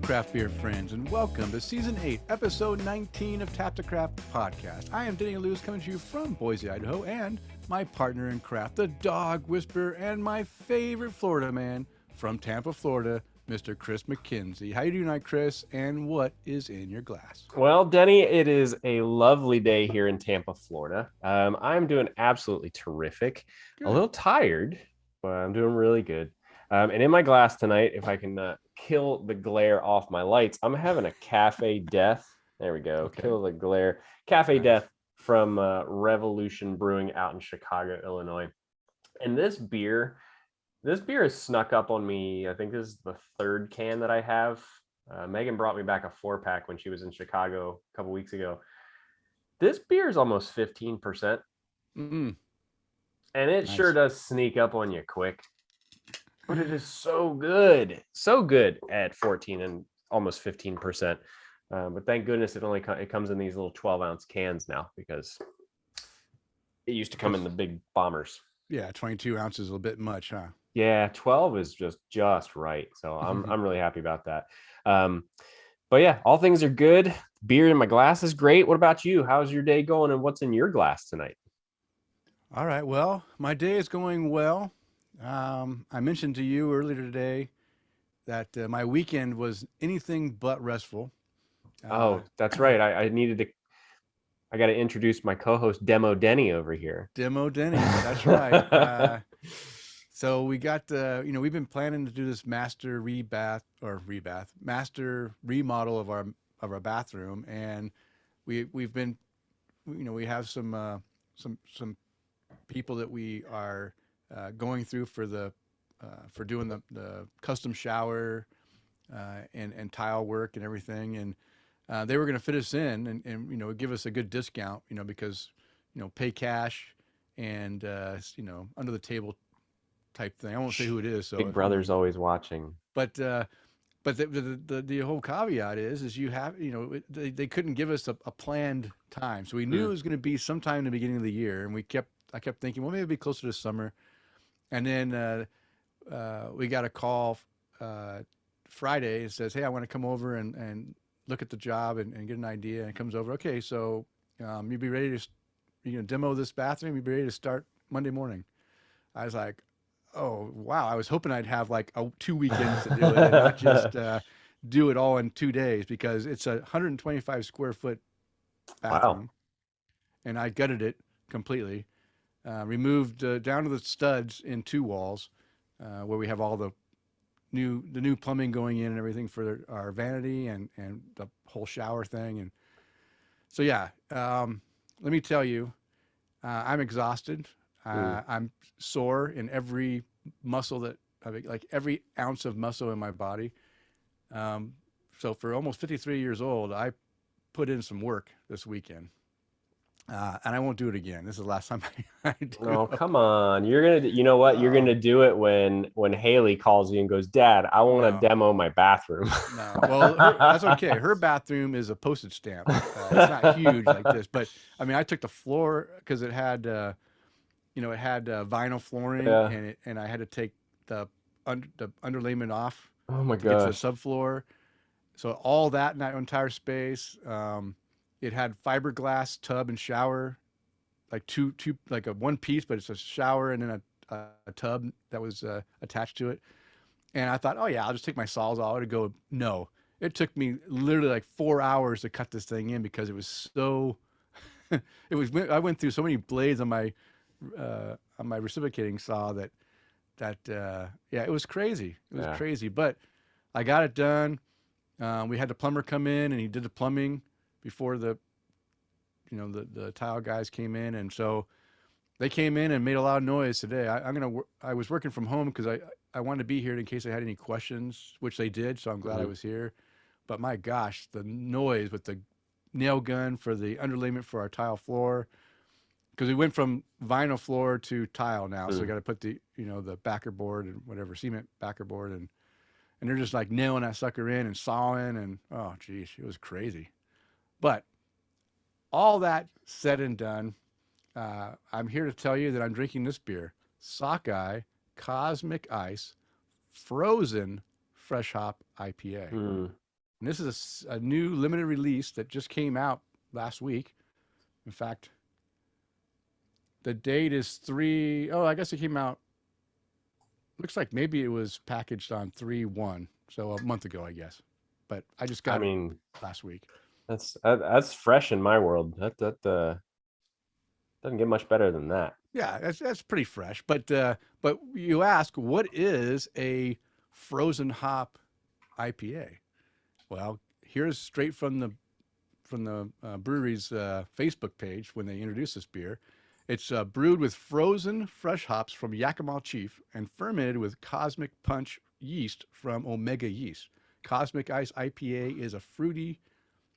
craft beer friends, and welcome to Season 8, Episode 19 of Tap to Craft podcast. I am Denny Lewis coming to you from Boise, Idaho, and my partner in craft, the dog whisperer, and my favorite Florida man from Tampa, Florida, Mr. Chris McKenzie. How you doing tonight, Chris, and what is in your glass? Well, Denny, it is a lovely day here in Tampa, Florida. I'm doing absolutely terrific. Good. A little tired, but I'm doing really good. And in my glass tonight, if I can kill the glare off my lights, I'm having a Cafe Deth. There we go. Okay. Kill the glare. Cafe Nice. Deth from Revolution Brewing out in Chicago, Illinois. And this beer has snuck up on me. I think this is the third can that I have. Megan brought me back a 4-pack when she was in Chicago a couple weeks ago. This beer is almost 15%. Mm-mm. And it Nice. sure does sneak up on you quick. But it is so good. So good at 14 and almost 15%. But thank goodness it comes in these little 12-ounce cans now, because it used to come in the big bombers. Yeah, 22 ounces is a little bit much, huh? Yeah, 12 is just right. So I'm really happy about that. But yeah, all things are good. Beer in my glass is great. What about you? How's your day going, and what's in your glass tonight? All right. Well, my day is going well. I mentioned to you earlier today that my weekend was anything but restful. Oh, that's right. I got to introduce my co-host Demo Denny over here. Demo Denny. That's right. So we got we've been planning to do this master remodel of our bathroom, and we've been, we have some people that we are going through for doing the custom shower and tile work and everything, and they were going to fit us in and give us a good discount, because pay cash and under the table type thing. I won't say who it is. So Big Brother's always watching. But the whole caveat is you have, they couldn't give us a planned time, so we knew it was going to be sometime in the beginning of the year, and I kept thinking, well, maybe it'll be closer to summer, and then we got a call Friday. It says, hey, I want to come over and look at the job and get an idea. And it comes over. Okay, so you'll be ready to demo this bathroom. You'll be ready to start Monday morning. I was like, oh, wow. I was hoping I'd have like 2 weekends to do it and not just do it all in 2 days, because it's a 125 square foot bathroom. Wow. And I gutted it completely. Removed down to the studs in 2 walls, where we have all the new plumbing going in and everything for our vanity and the whole shower thing. And so, yeah, let me tell you, I'm exhausted. I'm sore in every muscle like every ounce of muscle in my body. So for almost 53 years old, I put in some work this weekend. And I won't do it again. This is the last time I do. Oh, come on. You know what? You're going to do it when Haley calls you and goes, Dad, I want to demo my bathroom. No. Well, that's okay. Her bathroom is a postage stamp. It's not huge like this, but I mean, I took the floor because it had, vinyl flooring, Yeah. and I had to take the underlayment off Oh my to get to the gosh. subfloor. So all that in that entire space. It had fiberglass tub and shower, like two like a one piece, but it's a shower and then a tub that was attached to it. And I thought, oh yeah, I'll just take my saws out and go. No, it took me literally like 4 hours to cut this thing in, because it was so. I went through so many blades on my reciprocating saw that it was crazy. It was crazy, but I got it done. We had the plumber come in, and he did the plumbing before the tile guys came in, and so they came in and made a lot of noise today. I was working from home because I wanted to be here in case they had any questions, which they did. So I'm glad I was here. But my gosh, the noise with the nail gun for the underlayment for our tile floor, because we went from vinyl floor to tile now, so we got to put the backer board and whatever, cement backer board, and they're just like nailing that sucker in and sawing, and oh geez, it was crazy. But all that said and done, I'm here to tell you that I'm drinking this beer, Sockeye Cosmic Ice Frozen Fresh Hop IPA. And this is a new limited release that just came out last week. In fact, the date is I guess it came out. Looks like maybe it was packaged on 3/1, so a month ago, I guess. But I just I got it mean, last week. that's fresh in my world. That doesn't get much better than that. Yeah, that's pretty fresh. But you ask, what is a frozen hop IPA? Well, here's straight from the brewery's Facebook page when they introduced this beer. It's brewed with frozen fresh hops from Yakima Chief and fermented with Cosmic Punch yeast from Omega Yeast. Cosmic Ice IPA is it's fruity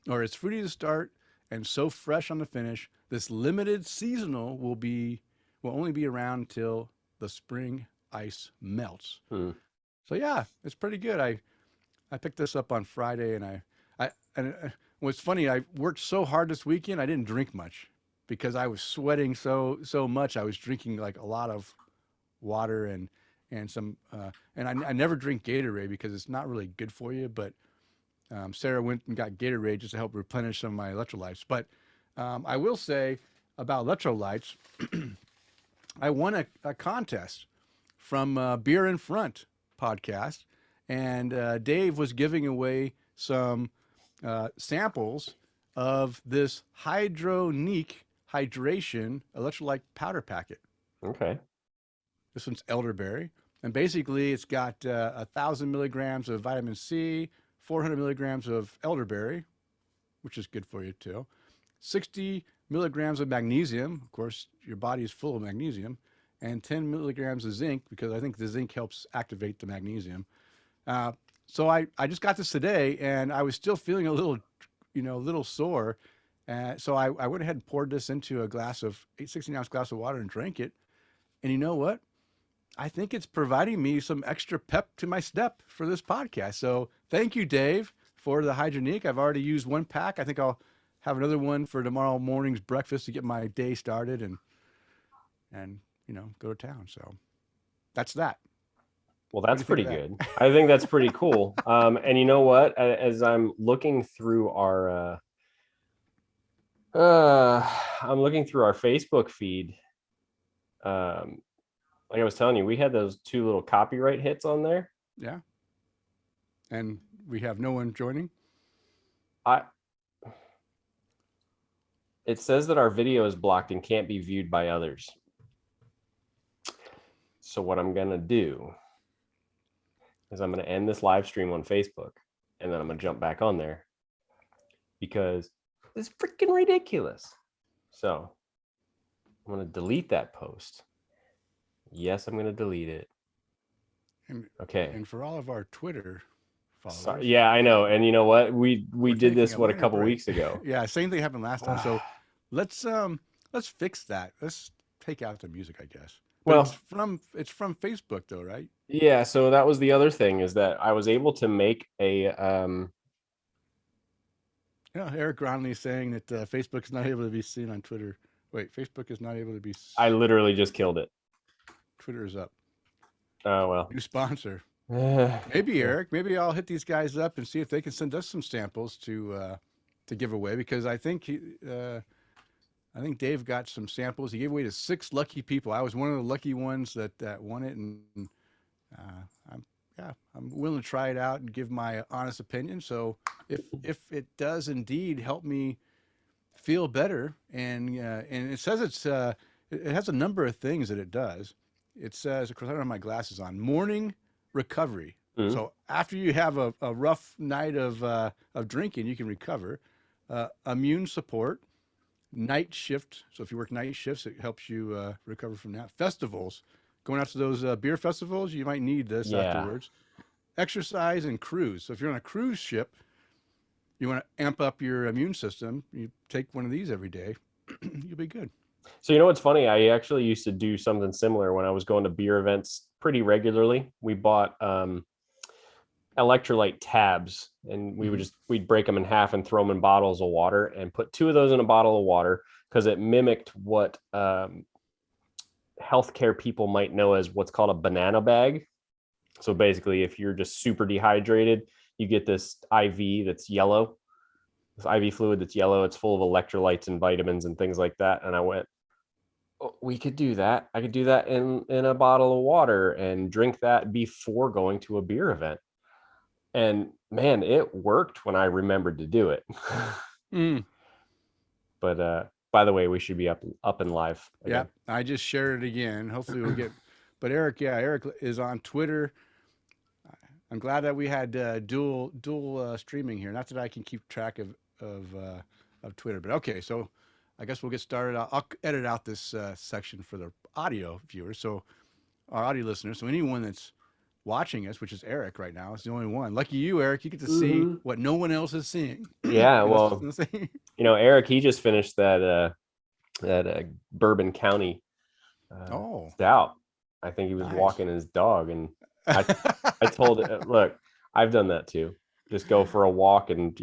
to start and so fresh on the finish. This limited seasonal will only be around till the spring ice melts. Hmm. So yeah, it's pretty good. I picked this up on Friday, and what's funny, I worked so hard this weekend, I didn't drink much because I was sweating so much. I was drinking like a lot of water and some and I never drink Gatorade because it's not really good for you. But Sarah went and got Gatorade just to help replenish some of my electrolytes. But I will say about electrolytes, I won a contest from Beer in Front podcast, and Dave was giving away some samples of this Hydronique hydration electrolyte powder packet. Okay. This one's elderberry, and basically it's got 1,000 milligrams of vitamin C, 400 milligrams of elderberry, which is good for you too, 60 milligrams of magnesium. Of course, your body is full of magnesium, and 10 milligrams of zinc because I think the zinc helps activate the magnesium. So I just got this today, and I was still feeling a little sore. So I went ahead and poured this into a 16-ounce glass of water and drank it. And you know what? I think it's providing me some extra pep to my step for this podcast. So thank you, Dave, for the Hydronique. I've already used one pack. I think I'll have another one for tomorrow morning's breakfast to get my day started and go to town. So that's that. Well, that's pretty good. I think that's pretty cool. And you know what? As I'm looking through our Facebook feed, like I was telling you, we had those 2 little copyright hits on there. Yeah. And we have no one joining. It says that our video is blocked and can't be viewed by others. So what I'm gonna do is I'm gonna end this live stream on Facebook, and then I'm gonna jump back on there because it's freaking ridiculous. So I'm gonna delete that post. Yes, I'm going to delete it. Okay. And for all of our Twitter followers. Sorry. Yeah, I know. And you know what? We did this a couple weeks ago. Yeah, same thing happened last time. So let's fix that. Let's take out the music, I guess. But well, it's from Facebook though, right? Yeah, so that was the other thing, is that I was able to make a Eric Gronley is saying that Facebook is not able to be seen on Twitter. Wait, Facebook is not able to be I literally just killed it. Twitter is up. Oh, well. New sponsor. Maybe Eric. Maybe I'll hit these guys up and see if they can send us some samples to give away, because I think Dave got some samples. He gave away to 6 lucky people. I was one of the lucky ones that won it, and I'm willing to try it out and give my honest opinion. So if it does indeed help me feel better, and it says it has a number of things that it does. It says, of course, I don't have my glasses on, morning recovery. Mm-hmm. So after you have a rough night of drinking, you can recover. Immune support, night shift. So if you work night shifts, it helps you recover from that. Festivals, going out to those beer festivals, you might need this afterwards. Exercise and cruise. So if you're on a cruise ship, you want to amp up your immune system, you take one of these every day, you'll be good. So you know what's funny? I actually used to do something similar when I was going to beer events pretty regularly. We bought electrolyte tabs, and we'd break them in half and throw them in bottles of water, and put 2 of those in a bottle of water, because it mimicked what healthcare people might know as what's called a banana bag. So basically, if you're just super dehydrated, you get this IV that's yellow, this IV fluid that's yellow. It's full of electrolytes and vitamins and things like that. And I went, oh, we could do that. I could do that in a bottle of water and drink that before going to a beer event. And man, it worked when I remembered to do it. Mm. But by the way, we should be up and live again. Yeah, I just shared it again. Hopefully we'll get. But Eric, yeah, Eric is on Twitter. I'm glad that we had dual streaming here. Not that I can keep track of Twitter, but okay. So I guess we'll get started. I'll edit out this section for the audio viewers, so our audio listeners. So anyone that's watching us, which is Eric right now, is the only one. Lucky you, Eric. You get to see what no one else is seeing. Yeah, well, Eric, he just finished that Bourbon County stout. I think he was walking his dog, and I told it, look, I've done that too. Just go for a walk and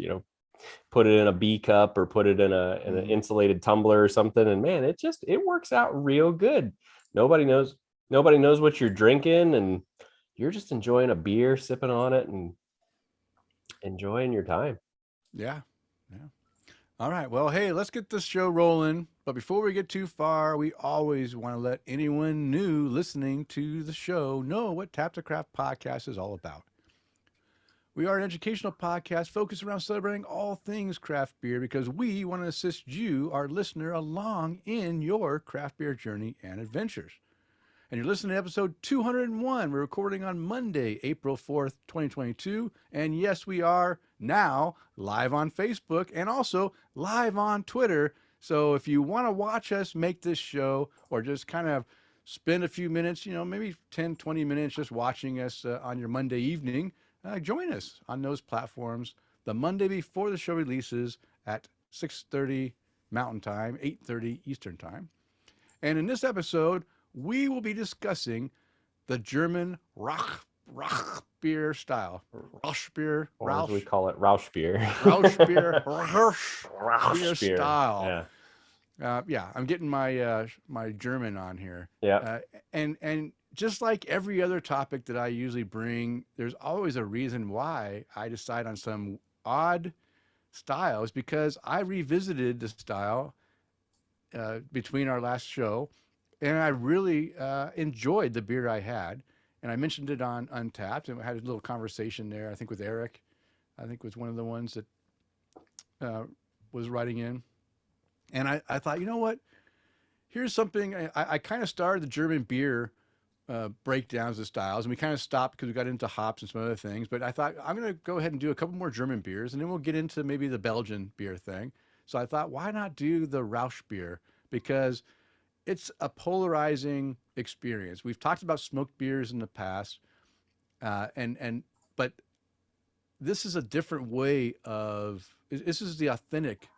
put it in a B cup or put it in an insulated tumbler or something, and man, it works out real good. Nobody knows what you're drinking, and you're just enjoying a beer, sipping on it, and enjoying your time. Yeah. All right. Well, hey, let's get this show rolling. But before we get too far, we always want to let anyone new listening to the show know what Tap the Craft podcast is all about. We are an educational podcast focused around celebrating all things craft beer because we want to assist you, our listener, along in your craft beer journey and adventures. And you're listening to episode 201. We're recording on Monday, April 4th, 2022. And yes, we are now live on Facebook and also live on Twitter. So if you want to watch us make this show or just kind of spend a few minutes, maybe 10, 20 minutes just watching us on your Monday evening, join us on those platforms the Monday before the show releases at 6:30 Mountain Time, 8:30 Eastern Time. And in this episode, we will be discussing the German Rauchbier style. Rauchbier. Or as we call it, Rauchbier. Rauchbier style. Yeah. I'm getting my my German on here. Yeah. And just like every other topic that I usually bring, there's always a reason why I decide on some odd styles, because I revisited the style between our last show. And I really enjoyed the beer I had. And I mentioned it on Untapped, and we had a little conversation there, I think with Eric. I think was one of the ones that was writing in. And I thought, you know what? Here's something. I kind of started the German beer breakdowns of styles, and we kind of stopped because we got into hops and some other things. But I thought, I'm going to go ahead and do a couple more German beers, and then we'll get into maybe the Belgian beer thing. So I thought, why not do the Rauchbier? Because it's a polarizing experience. We've talked about smoked beers in the past, but this is a different way of. This is the authentic,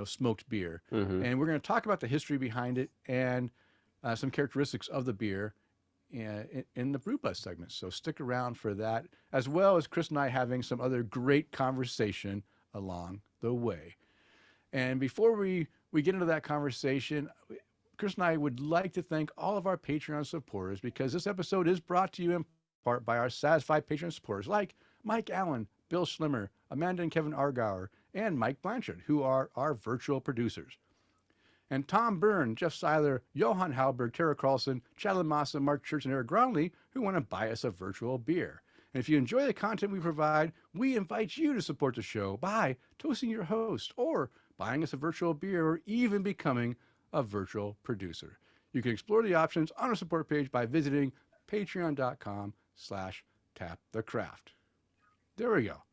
smoked beer, and we're going to talk about the history behind it and some characteristics of the beer in the Brew Bus segment. So stick around for that, as well as Chris and I having some other great conversation along the way. And before we get into that conversation, Chris and I would like to thank all of our Patreon supporters, because this episode is brought to you in part by our satisfied Patreon supporters like Mike Allen, Bill Schlimmer, Amanda and Kevin Argauer, and Mike Blanchard, who are our virtual producers. And Tom Byrne, Jeff Seiler, Johan Halberg, Tara Carlson, Chadlin Massa, Mark Church, and Eric Groundley, who want to buy us a virtual beer. And if you enjoy the content we provide, we invite you to support the show by toasting your host or buying us a virtual beer or even becoming a virtual producer. You can explore the options on our support page by visiting patreon.com/tapthecraft. There we go.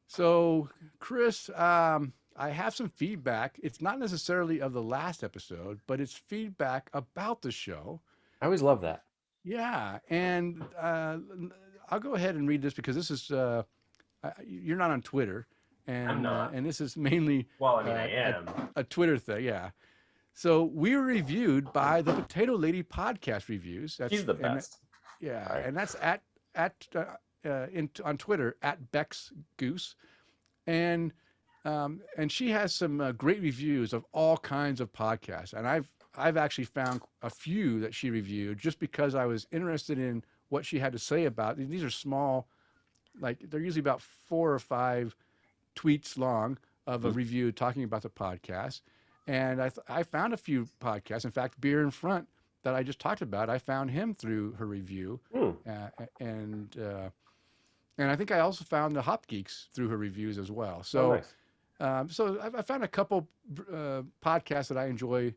So, Chris, I have some feedback. It's not necessarily of the last episode, but it's feedback about the show. I always love that. Yeah, and I'll go ahead and read this because this is you're not on Twitter, and I'm not. And this is mainly I am a Twitter thing. Yeah. So we were reviewed by the Potato Lady Podcast Reviews. She's the best. And that's on Twitter at Bex Goose, and she has some great reviews of all kinds of podcasts. And I've actually found a few that she reviewed just because I was interested in what she had to say about. These are small like they're usually about 4 or 5 tweets long of a Mhm. review talking about the podcast. And I found a few podcasts. In fact, Beer in Front that I just talked about, I found him through her review, Hmm. uh, and uh, and I think I also found the Hop Geeks through her reviews as well. Oh, So nice. I found a couple podcasts that I enjoy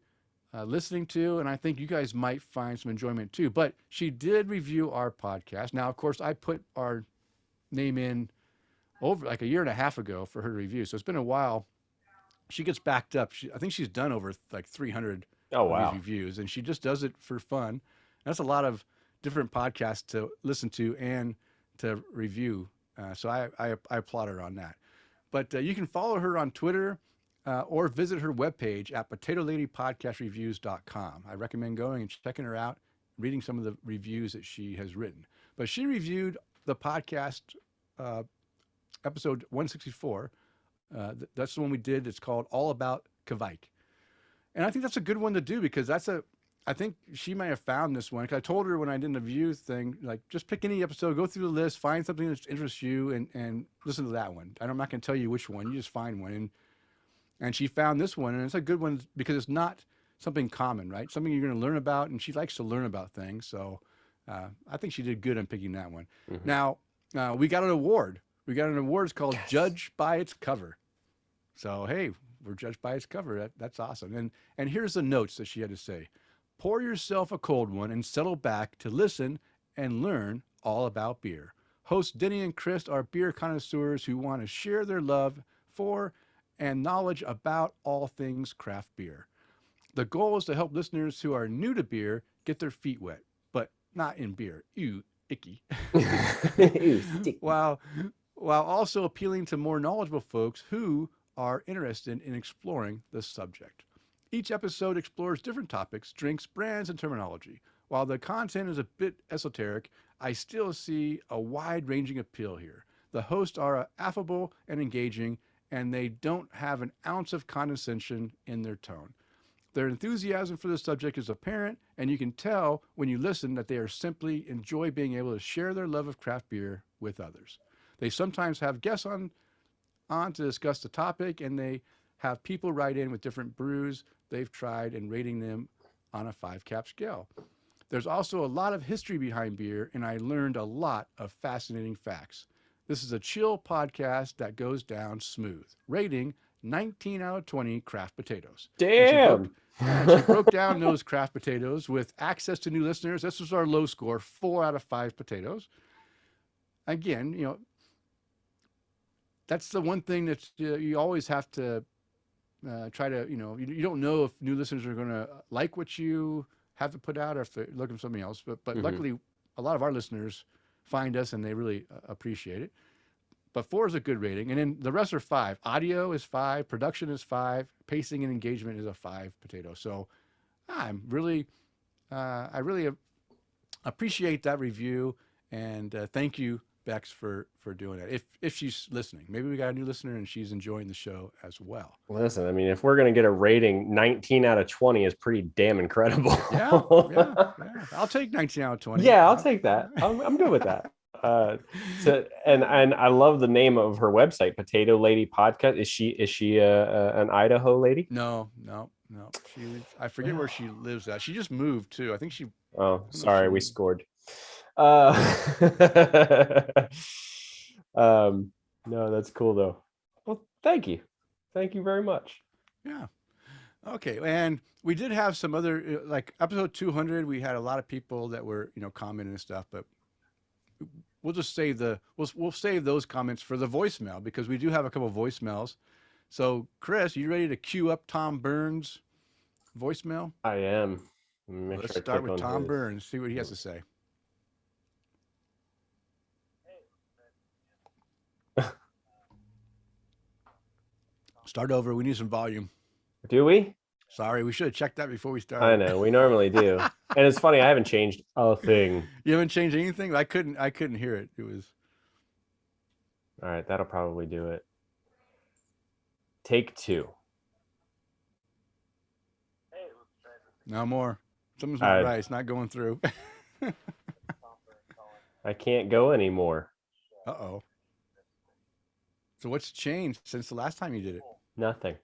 listening to, and I think you guys might find some enjoyment too. But she did review our podcast. Now, of course, I put our name in over like a year and a half ago for her review, so it's been a while. She gets backed up. I think she's done over like 300 Oh, of these wow. reviews, and she just does it for fun. That's a lot of different podcasts to listen to and to review. So I applaud her on that. But you can follow her on Twitter or visit her webpage at potatoladypodcastreviews.com. I recommend going and checking her out, reading some of the reviews that she has written. But she reviewed the podcast uh, episode 164. That's the one we did. It's called All About Kvike. And I think that's a good one to do because I think she might have found this one. Cause I told her when I did the review thing, like just pick any episode, go through the list, find something that interests you, and listen to that one. I'm not going to tell you which one. You just find one, and she found this one, and it's a good one because it's not something common, right? Something you're going to learn about, and she likes to learn about things. So I think she did good on picking that one. Mhm. Now we got an award. We got an award. It's called Yes. Judge by Its Cover. So hey, we're judged by its cover. That's awesome. And here's the notes that she had to say. Pour yourself a cold one and settle back to listen and learn all about beer. Hosts Denny and Chris are beer connoisseurs who want to share their love for and knowledge about all things craft beer. The goal is to help listeners who are new to beer get their feet wet, but not in beer. Ew, icky. Ew, sticky. while while also appealing to more knowledgeable folks who are interested in exploring the subject. Each episode explores different topics, drinks, brands, and terminology. While the content is a bit esoteric, I still see a wide ranging appeal here. The hosts are affable and engaging, and they don't have an ounce of condescension in their tone. Their enthusiasm for the subject is apparent, and you can tell when you listen that they are simply enjoy being able to share their love of craft beer with others. They sometimes have guests on to discuss the topic, and they have people write in with different brews they've tried and rating them on a 5 cap scale. There's also a lot of history behind beer, and I learned a lot of fascinating facts. This is a chill podcast that goes down smooth, rating 19 out of 20 craft potatoes. And she broke Damn. yeah, and she broke down those craft potatoes with access to new listeners. This was our low score, 4 out of 5 potatoes. Again, that's the one thing that you always have to try to, you don't know if new listeners are going to like what you have to put out or if they're looking for something else. But Mhm. luckily, a lot of our listeners find us and they really appreciate it. But 4 is a good rating. And then the rest are 5. Audio is 5. Production is 5. Pacing and engagement is a 5 potato. So I really appreciate that review. And thank you, Bex, for doing that. If she's listening, maybe we got a new listener and she's enjoying the show as well. Listen, I mean, if we're going to get a rating, 19 out of 20 is pretty damn incredible. Yeah. I'll take 19 out of 20. Yeah, I'll take that. I'm good with that. And I love the name of her website, Potato Lady Podcast. Is she an Idaho lady? No. I forget where she lives at. She just moved too. I think she. I Oh, don't know if sorry, she we moved. scored. Uh, um, no, that's cool though. Well, thank you very much. Yeah. Okay. And we did have some other like episode 200. We had a lot of people that were commenting and stuff, but we'll just save we'll save those comments for the voicemail because we do have a couple of voicemails. So Chris, you ready to queue up Tom Burns' voicemail? I am. Make Let's sure I start click with on Tom his. Burns. See what he has to say. Start over. We need some volume. Do we? Sorry, we should have checked that before we I started. know we normally do, and it's funny. I haven't changed a thing. You haven't changed anything? I couldn't hear it. It was All right, that'll probably do it. Take 2. no more. Something's not right. It's not going through. I can't go anymore. Uh-oh. So what's changed since the last time you did it? Nothing.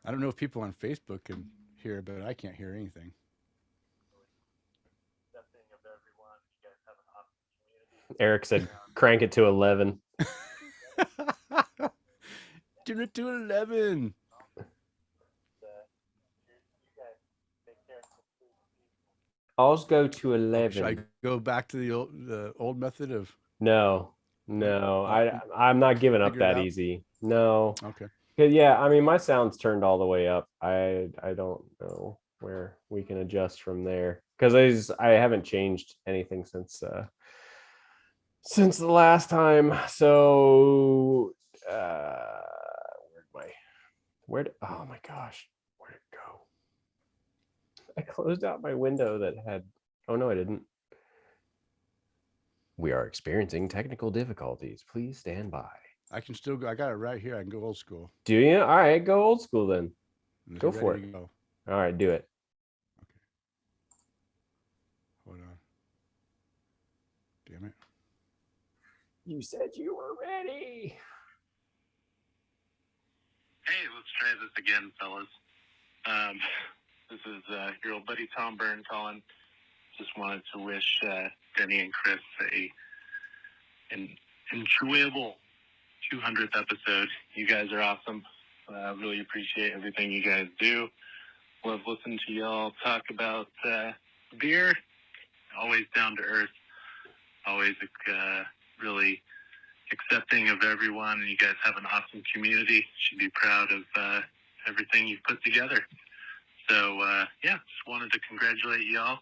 I don't know if people on Facebook can hear, but I can't hear anything. Eric said, crank it to 11. Turn it to 11. I'll go to Okay, should I 11. go back to the old method of No, no? no, Oh, I'm not giving up figure it that out. easy. No. Okay. 'Cause, yeah, I mean, my sound's turned all the way up. I don't know where we can adjust from there because I haven't changed anything since the last time. So oh my gosh, where'd it go? I closed out my window that had, oh no, I didn't. We are experiencing technical difficulties. Please stand by. I can still go. I got it right here. I can go old school. Do you? All right, go old school then. Is Go it for ready it. to go? All right, do it. Okay. Hold on. Damn it. You said you were ready. Hey, let's try this again, fellas. This is your old buddy Tom Byrne calling. Just wanted to wish Denny and Chris an enjoyable 200th episode. You guys are awesome. Really appreciate everything you guys do. Love listening to y'all talk about beer. Always down to earth. Always really accepting of everyone. And you guys have an awesome community. Should be proud of everything you've put together. So, just wanted to congratulate y'all.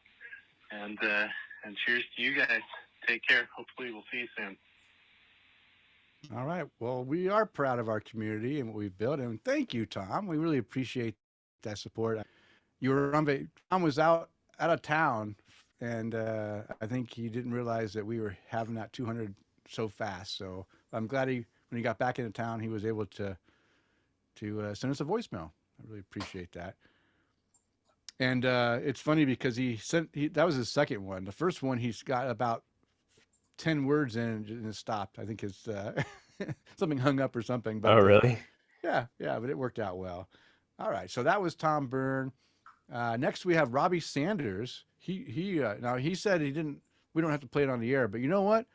And cheers to you guys. Take care. Hopefully we'll see you soon. All right. Well, we are proud of our community and what we've built, and thank you, Tom. We really appreciate that support. You were on. Tom was out of town, and I think he didn't realize that we were having that 200 so fast. So I'm glad when he got back into town, he was able to send us a voicemail. I really appreciate that. And it's funny because that was his second one. The first one he's got about 10 words in and it stopped. I think his something hung up or something. But Oh, really? yeah, but it worked out well. All right, so that was Tom Byrne. Next we have Robbie Sanders. He now he said he didn't. We don't have to play it on the air, but you know what?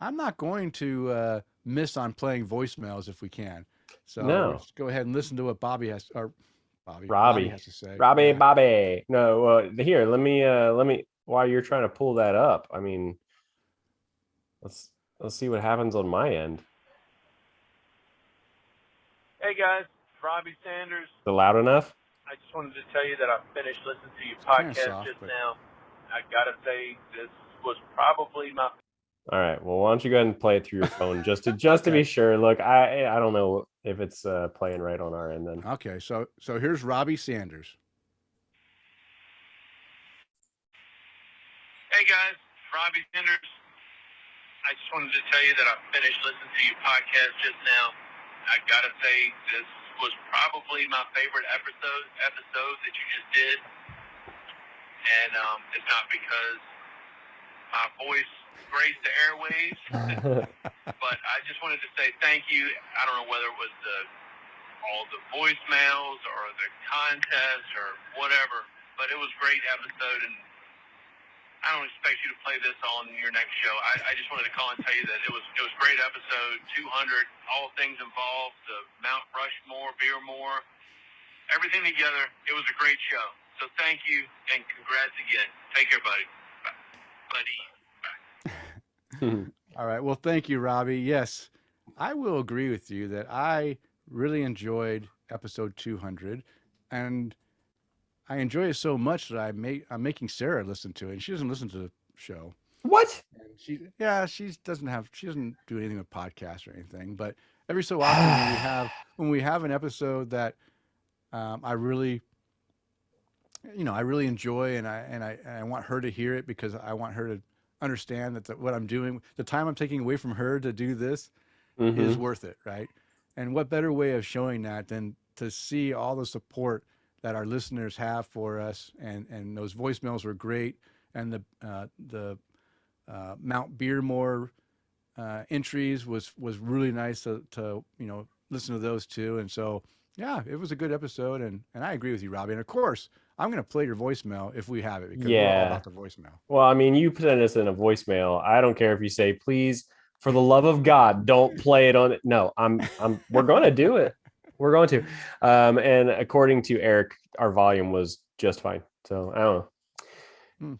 I'm not going to miss on playing voicemails if we can. So No. let's go ahead and listen to what Robbie has to say. Robbie, Yeah. Bobby. No, here, let me while you're trying to pull that up. I mean, let's see what happens on my end. Hey guys, Robbie Sanders. Is it loud enough? I just wanted to tell you that I finished listening to your Kinda podcast soft, just but- now. I gotta say, this was probably my. All right. Well, why don't you go ahead and play it through your phone just to Okay. be sure. Look, I don't know if it's playing right on our end then. Okay, so here's Robbie Sanders. Hey guys, Robbie Sanders. I just wanted to tell you that I finished listening to your podcast just now. I gotta say, this was probably my favorite episode that you just did, and it's not because my voice graced the airwaves, but I just wanted to say thank you. I don't know whether it was all the voicemails or the contest or whatever, but it was a great episode, and I don't expect you to play this on your next show. I just wanted to call and tell you that it was a great episode, 200, all things involved, the Mount Rushmore, Beermore, everything together. It was a great show. So thank you, and congrats again. Take care, buddy. Bye. Buddy. Bye. All right. Well, thank you, Robbie. Yes, I will agree with you that I really enjoyed episode 200, and I enjoy it so much that I'm making Sarah listen to it, and she doesn't listen to the show. What? And she doesn't do anything with podcasts or anything, but every so often when we have an episode that I really enjoy, and I want her to hear it because I want her to understand that what I'm doing, the time I'm taking away from her to do this is worth it, right? And what better way of showing that than to see all the support that our listeners have for us, and those voicemails were great, and the Mount Beermore entries was really nice to listen to those too. And so yeah, it was a good episode, and I agree with you, Robbie. And of course, I'm going to play your voicemail if we have it, because we're all about the voicemail. Well, I mean, you sent us in a voicemail. I don't care if you say, please, for the love of God, don't play it on it. No, we're going to do it. We're going to. And according to Eric, our volume was just fine. So I don't know.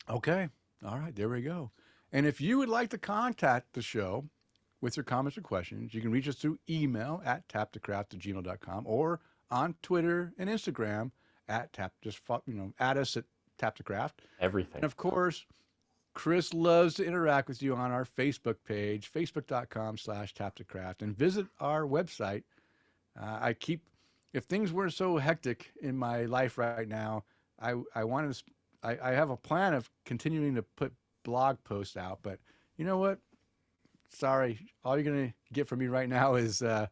Okay. All right. There we go. And if you would like to contact the show with your comments or questions, you can reach us through email at taptocraft@gmail.com, or on Twitter and Instagram at add us at taptocraft. Everything. And of course, Chris loves to interact with you on our Facebook page, facebook.com/taptocraft, and visit our website. If things weren't so hectic in my life right now, I have a plan of continuing to put blog posts out, but you know what? Sorry, all you're gonna get from me right now is to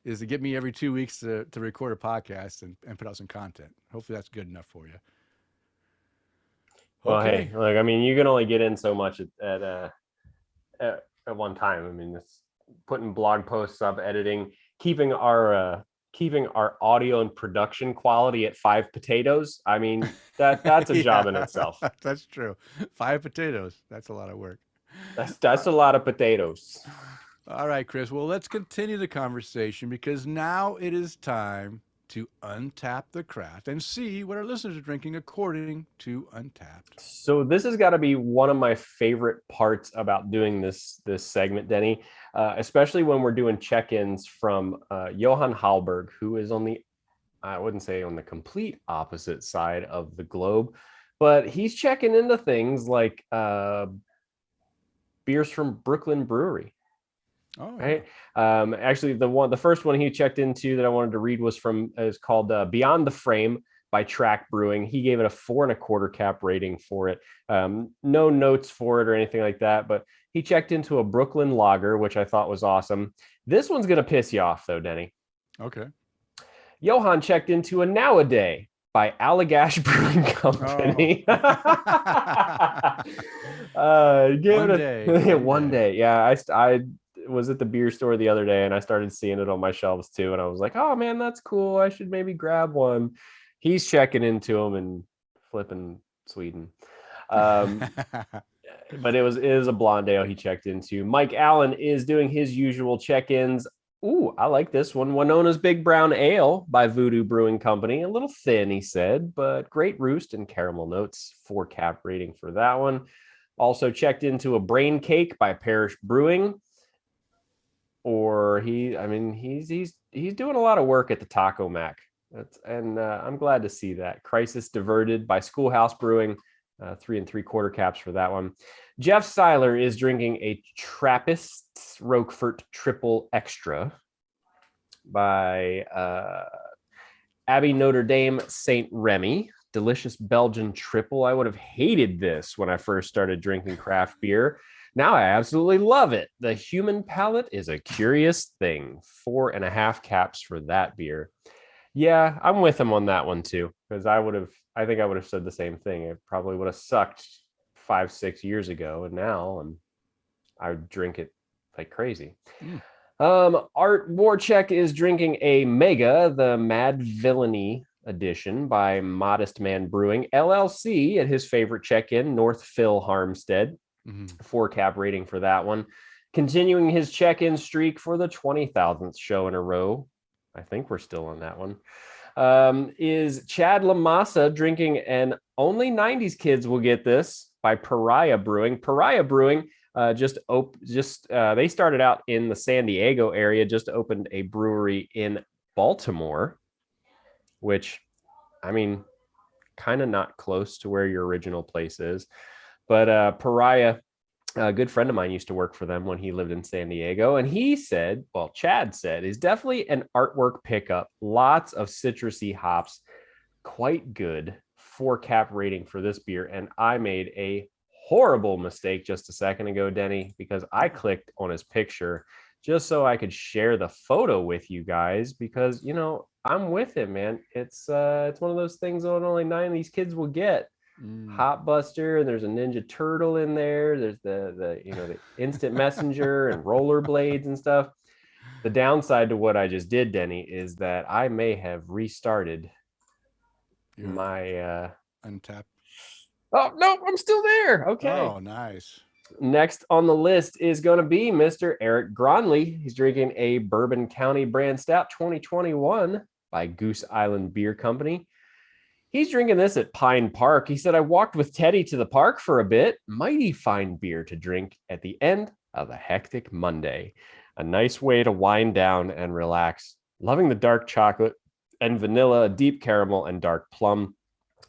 get me every 2 weeks to record a podcast and put out some content. Hopefully that's good enough for you. Well, Okay. hey, like, I mean, you can only get in so much at one time. I mean, it's putting blog posts up, editing, keeping our audio and production quality at 5 potatoes. I mean, that's a job in itself. That's true. 5 potatoes. That's a lot of work. That's a lot of potatoes. All right, Chris. Well, let's continue the conversation, because now it is time to untap the craft and see what our listeners are drinking according to Untapped. So this has got to be one of my favorite parts about doing this segment, Denny, especially when we're doing check-ins from Johann Halberg, who is I wouldn't say on the complete opposite side of the globe, but he's checking into things like beers from Brooklyn Brewery. Oh, right. Actually, the first one he checked into that I wanted to read is called Beyond the Frame by Track Brewing. He gave it a 4.25 cap rating for it. No notes for it or anything like that, but he checked into a Brooklyn lager, which I thought was awesome. This one's going to piss you off though, Denny. Okay. Johann checked into a Nowadays by Allagash Brewing Company. One day. Yeah, I was at the beer store the other day and I started seeing it on my shelves too. And I was like, oh man, that's cool. I should maybe grab one. He's checking into them and flipping Sweden. But it is a blonde ale he checked into. Mike Allen is doing his usual check-ins. Ooh, I like this one. Winona's Big Brown Ale by Voodoo Brewing Company. A little thin, he said, but great roost and caramel notes. 4 cap rating for that one. Also checked into a Brain Cake by Parish Brewing. He's doing a lot of work at the Taco Mac. I'm glad to see that. Crisis Diverted by Schoolhouse Brewing. 3.75 caps for that one. Jeff Seiler is drinking a Trappist's Roquefort Triple Extra by Abbey Notre Dame St. Remy. Delicious Belgian triple. I would have hated this when I first started drinking craft beer. Now I absolutely love it. The human palate is a curious thing. 4.5 caps for that beer. Yeah, I'm with him on that one too, because I think I would have said the same thing. It probably would have sucked 5-6 years ago, and now I would drink it like crazy. Art Warchek is drinking a Mega, the Mad Villainy edition by Modest Man Brewing LLC at his favorite check-in, North Phil Harmstead. 4 cap rating for that one. Continuing his check-in streak for the 20,000th show in a row. I think we're still on that one. Is Chad Lamassa drinking an Only 90s Kids Will Get This by Pariah Brewing. Pariah Brewing they started out in the San Diego area, just opened a brewery in Baltimore, which, I mean, kind of not close to where your original place is. But Pariah, a good friend of mine, used to work for them when he lived in San Diego. And he said, well, Chad said, is definitely an artwork pickup. Lots of citrusy hops. Quite good. 4 cap rating for this beer. And I made a horrible mistake just a second ago, Denny, because I clicked on his picture just so I could share the photo with you guys because, you know, I'm with him, man. It's one of those things that only 9 of these kids will get. Hot Buster, and there's a Ninja Turtle in there. There's the you know, the instant messenger and rollerblades and stuff. The downside to what I just did, Denny, is that I may have restarted my Untapped. Oh no, I'm still there. Okay. Oh, nice. Next on the list is going to be Mr. Eric Gronley. He's drinking a Bourbon County Brand Stout 2021 by Goose Island Beer Company. He's drinking this at Pine Park. He said, I walked with Teddy to the park for a bit. Mighty fine beer to drink at the end of a hectic Monday. A nice way to wind down and relax. Loving the dark chocolate and vanilla, deep caramel, and dark plum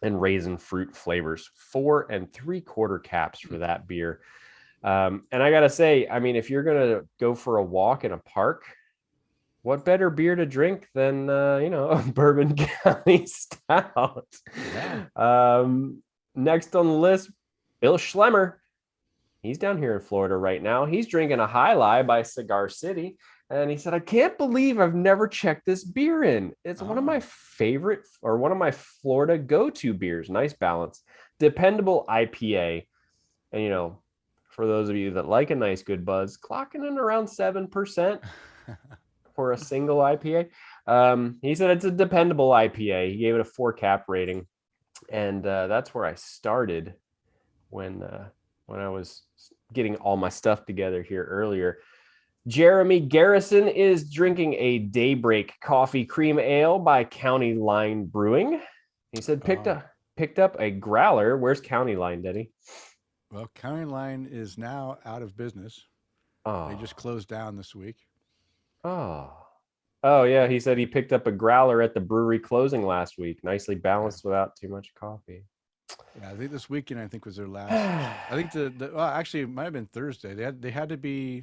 and raisin fruit flavors. 4 3/4 caps for that beer. And I got to say, I mean, if you're going to go for a walk in a park, what better beer to drink than, you know, a Bourbon County Stout? Yeah. Next on the list, Bill Schlemmer. He's down here in Florida right now. He's drinking a High Lie by Cigar City. And he said, I can't believe I've never checked this beer in. It's one of my favorite, or one of my Florida go-to beers. Nice balance. Dependable IPA. And, you know, for those of you that like a nice good buzz, clocking in around 7%. For a single IPA. He said it's a dependable IPA. He gave it a 4 cap rating. And that's where I started when I was getting all my stuff together here earlier. Jeremy Garrison is drinking a Daybreak Coffee Cream Ale by County Line Brewing. He said picked up a growler. Where's County Line, Denny? Well, County Line is now out of business. They just closed down this week. Oh yeah, he said he picked up a growler at the brewery closing last week. Nicely balanced without too much coffee. Yeah, I think this weekend was their last. I think well, actually it might have been Thursday. They had to be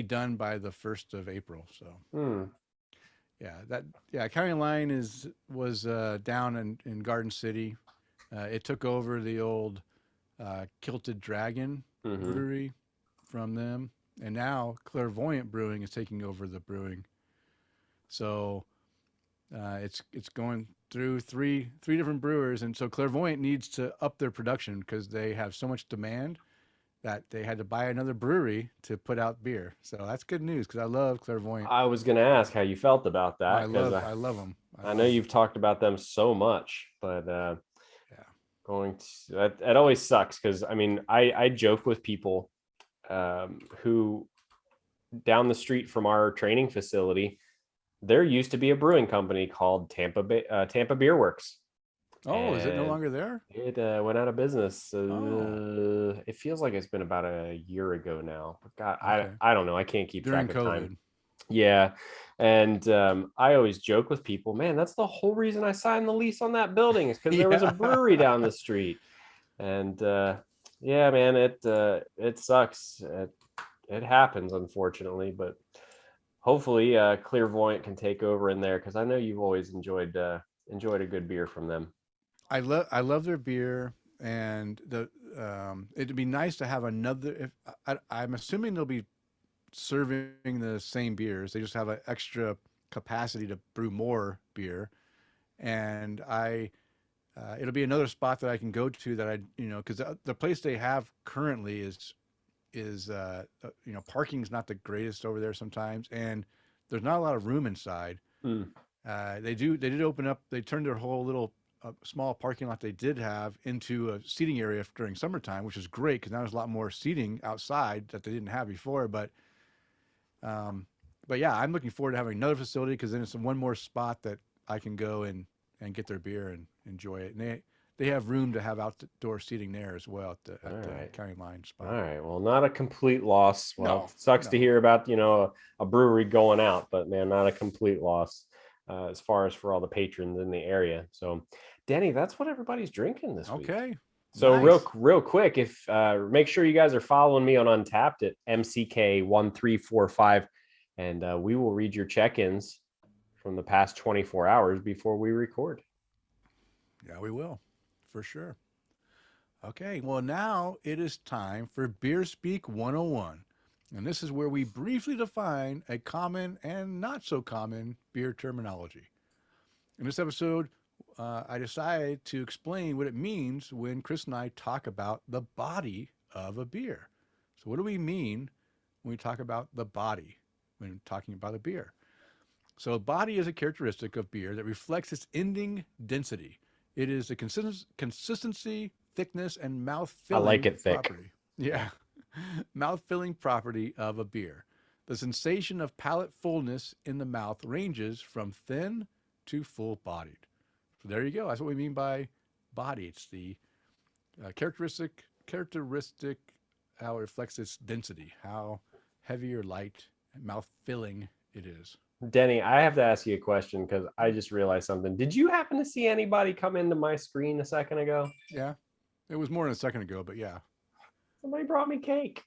done by the 1st of April. So County Line was down in Garden City. It took over the old Kilted Dragon brewery from them. And now Clairvoyant Brewing is taking over the brewing. So it's going through three different brewers. And so Clairvoyant needs to up their production because they have so much demand that they had to buy another brewery to put out beer. So that's good news because I love Clairvoyant. I was going to ask how you felt about that. I love them. I know you've talked about them so much, but that always sucks because, I mean, I joke with people who down the street from our training facility, there used to be a brewing company called Tampa Beer Works. Oh, is it no longer there? It went out of business. It feels like it's been about a year ago now. But God, okay. I don't know. I can't keep During track of COVID. time. Yeah. And I always joke with people, man, that's the whole reason I signed the lease on that building is because there was a brewery down the street. And yeah, man, it sucks. It happens, unfortunately, but hopefully Clairvoyant can take over in there because I know you've always enjoyed a good beer from them. I love their beer, and it'd be nice to have another. I'm assuming they'll be serving the same beers. They just have an extra capacity to brew more beer, and it'll be another spot that I can go to that because the place they have currently is parking's not the greatest over there sometimes, and there's not a lot of room inside. They did open up. They turned their whole little small parking lot they did have into a seating area during summertime, which is great because now there's a lot more seating outside that they didn't have before. But yeah, I'm looking forward to having another facility because then it's one more spot that I can go and get their beer and enjoy it. And they have room to have outdoor seating there as well at the County Line spot. All right. Well, not a complete loss. Well, sucks to hear about, a brewery going out, but man, not a complete loss as far as for all the patrons in the area. So, Denny, that's what everybody's drinking this week. Okay. So real quick, if make sure you guys are following me on Untapped at MCK1345, and we will read your check-ins from the past 24 hours before we record. Yeah, we will. For sure. Okay, well, now it is time for Beer Speak 101. And this is where we briefly define a common and not so common beer terminology. In this episode, I decided to explain what it means when Chris and I talk about the body of a beer. So, what do we mean when we talk about the body when talking about a beer? So, body is a characteristic of beer that reflects its ending density. It is the consistency, thickness, and mouth I like filling it thick. property. Yeah, mouth filling property of a beer. The sensation of palate fullness in the mouth ranges from thin to full bodied. So there you go. That's what we mean by body. It's the characteristic how it reflects its density, how heavy or light, mouth filling it is. Denny, I have to ask you a question because I just realized something. Did you happen to see anybody come into my screen a second ago? Yeah, it was more than a second ago, but yeah. Somebody brought me cake.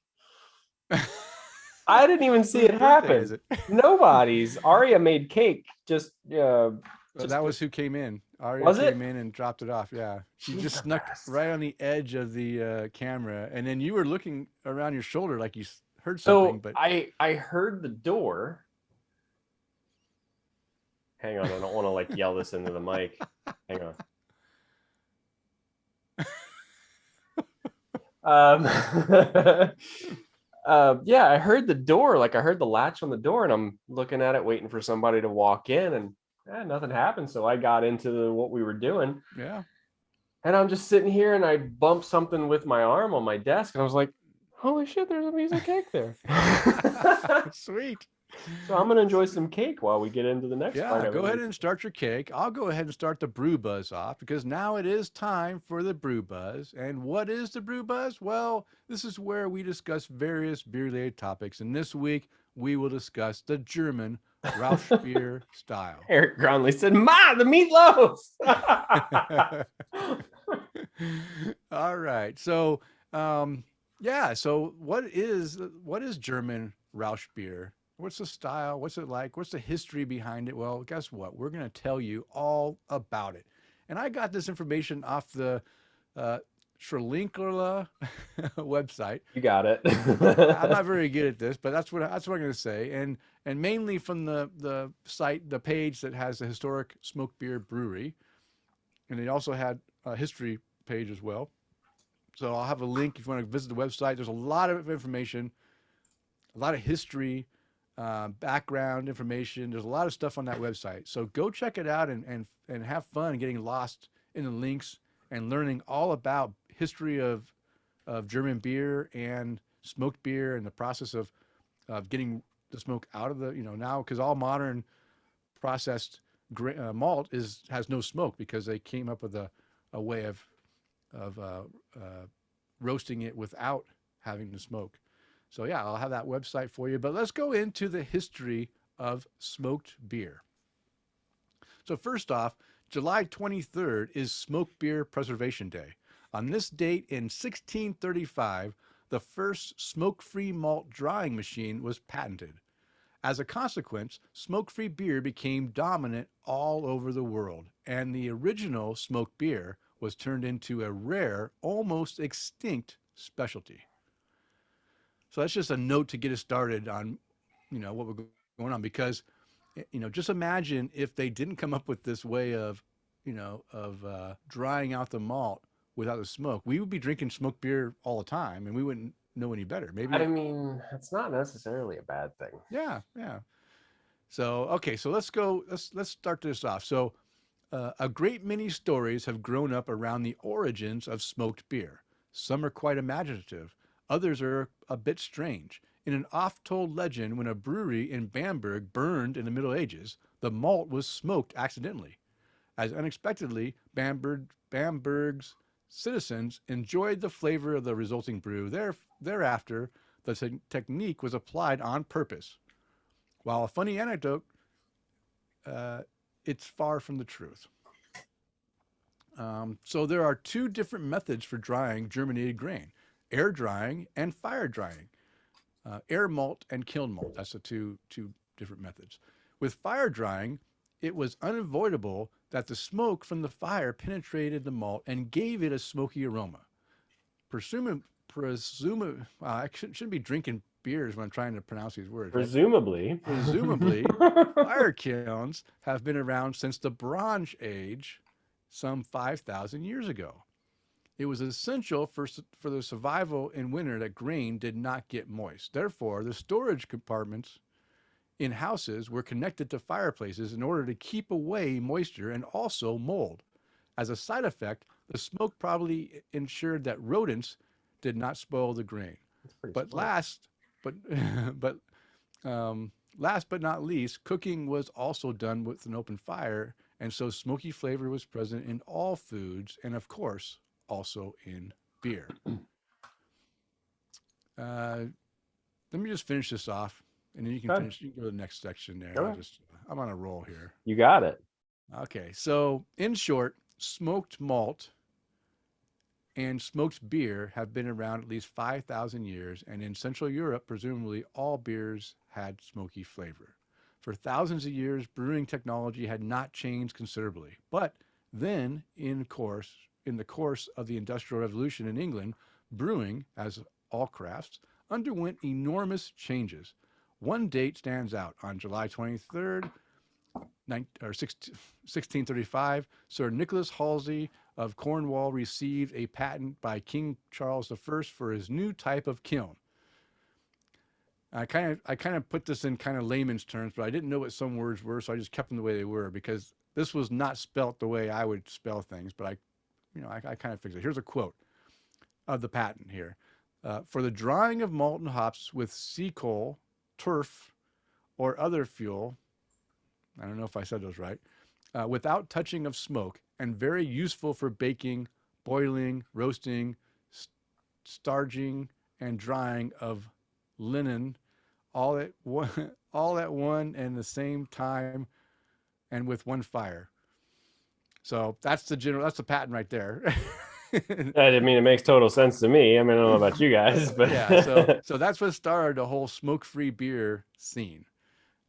I didn't even see Whose it birthday happen. is it? Nobody's. Aria made cake. Just That was who came in. Aria Was it? came in and dropped it off. Yeah, she She's just the snuck best. right on the edge of the camera, and then you were looking around your shoulder like you heard something. So But I heard the door. Hang on, I don't want to like yell this into the mic. Hang on. Yeah, I heard the door, like I heard the latch on the door, and I'm looking at it, waiting for somebody to walk in, and nothing happened. So I got into what we were doing, yeah, and I'm just sitting here, and I bumped something with my arm on my desk, and I was like, "Holy shit, there's a piece of cake there!" sweet. So I'm gonna enjoy some cake while we get into the next part Yeah, of go it. ahead and start your cake. I'll go ahead and start the brew buzz off because now it is time for the brew buzz. And what is the brew buzz? Well, this is where we discuss various beer-related topics. And this week we will discuss the German Rauchbier style. Eric Gronley said, "Ma, the meatloaf." All right. So, yeah. So, what is German Rauchbier? What's the style? What's it like? What's the history behind it? Well, guess what? We're going to tell you all about it. And I got this information off the uh, Schlenkerla website. You got it. I'm not very good at this, but that's what I'm going to say. And mainly from the site, the page that has the historic smoked beer brewery, and it also had a history page as well. So I'll have a link if you want to visit the website. There's a lot of information, a lot of history, background information. There's a lot of stuff on that website. So go check it out and have fun getting lost in the links and learning all about history of German beer and smoked beer and the process of getting the smoke out of the now because all modern processed malt has no smoke because they came up with a way of roasting it without having to smoke. So yeah, I'll have that website for you. But let's go into the history of smoked beer. So first off, July 23rd is Smoked Beer Preservation Day. On this date in 1635, the first smoke-free malt drying machine was patented. As a consequence, smoke-free beer became dominant all over the world, and the original smoked beer was turned into a rare, almost extinct specialty. So that's just a note to get us started on, what we're going on because, just imagine if they didn't come up with this way of, drying out the malt without the smoke. We would be drinking smoked beer all the time, and we wouldn't know any better. Maybe. I mean, it's not necessarily a bad thing. Yeah, yeah. So okay, so let's go. Let's start this off. So, a great many stories have grown up around the origins of smoked beer. Some are quite imaginative. Others are a bit strange. In an oft-told legend, when a brewery in Bamberg burned in the Middle Ages, the malt was smoked accidentally. As unexpectedly, Bamberg's citizens enjoyed the flavor of the resulting brew. Thereafter, the technique was applied on purpose. While a funny anecdote, it's far from the truth. So there are two different methods for drying germinated grain: air drying and fire drying. Air malt and kiln malt. That's the two different methods. With fire drying, it was unavoidable that the smoke from the fire penetrated the malt and gave it a smoky aroma. I shouldn't be drinking beers when I'm trying to pronounce these words. Right? Presumably. Presumably, fire kilns have been around since the Bronze Age, some 5,000 years ago. It was essential for the survival in winter that grain did not get moist. Therefore, the storage compartments in houses were connected to fireplaces in order to keep away moisture and also mold. As a side effect, the smoke probably ensured that rodents did not spoil the grain. That's pretty But smart. but but last but not least, cooking was also done with an open fire, and so smoky flavor was present in all foods, and of course, also in beer. Uh, Let me just finish this off, and then you can Go ahead. finish. You can go to the next section there. Go ahead. I'm on a roll here. You got it. Okay, so in short, smoked malt and smoked beer have been around at least 5,000 years, and in Central Europe, presumably all beers had smoky flavor. For thousands of years, brewing technology had not changed considerably. But then, in the course of the Industrial Revolution in England, brewing, as all crafts, underwent enormous changes. One date stands out. On July 23rd, 1635, Sir Nicholas Halsey of Cornwall received a patent by King Charles I for his new type of kiln. I kind of put this in kind of layman's terms, but I didn't know what some words were, so I just kept them the way they were because this was not spelt the way I would spell things. But I kind of fixed it. Here's a quote of the patent here: for the drying of malt and hops with sea coal, turf, or other fuel. I don't know if I said those right. Without touching of smoke, and very useful for baking, boiling, roasting, starging, and drying of linen, all at one and the same time, and with one fire. So that's the patent right there. I mean, it makes total sense to me. I mean, I don't know about you guys, but yeah. So that's what started the whole smoke-free beer scene.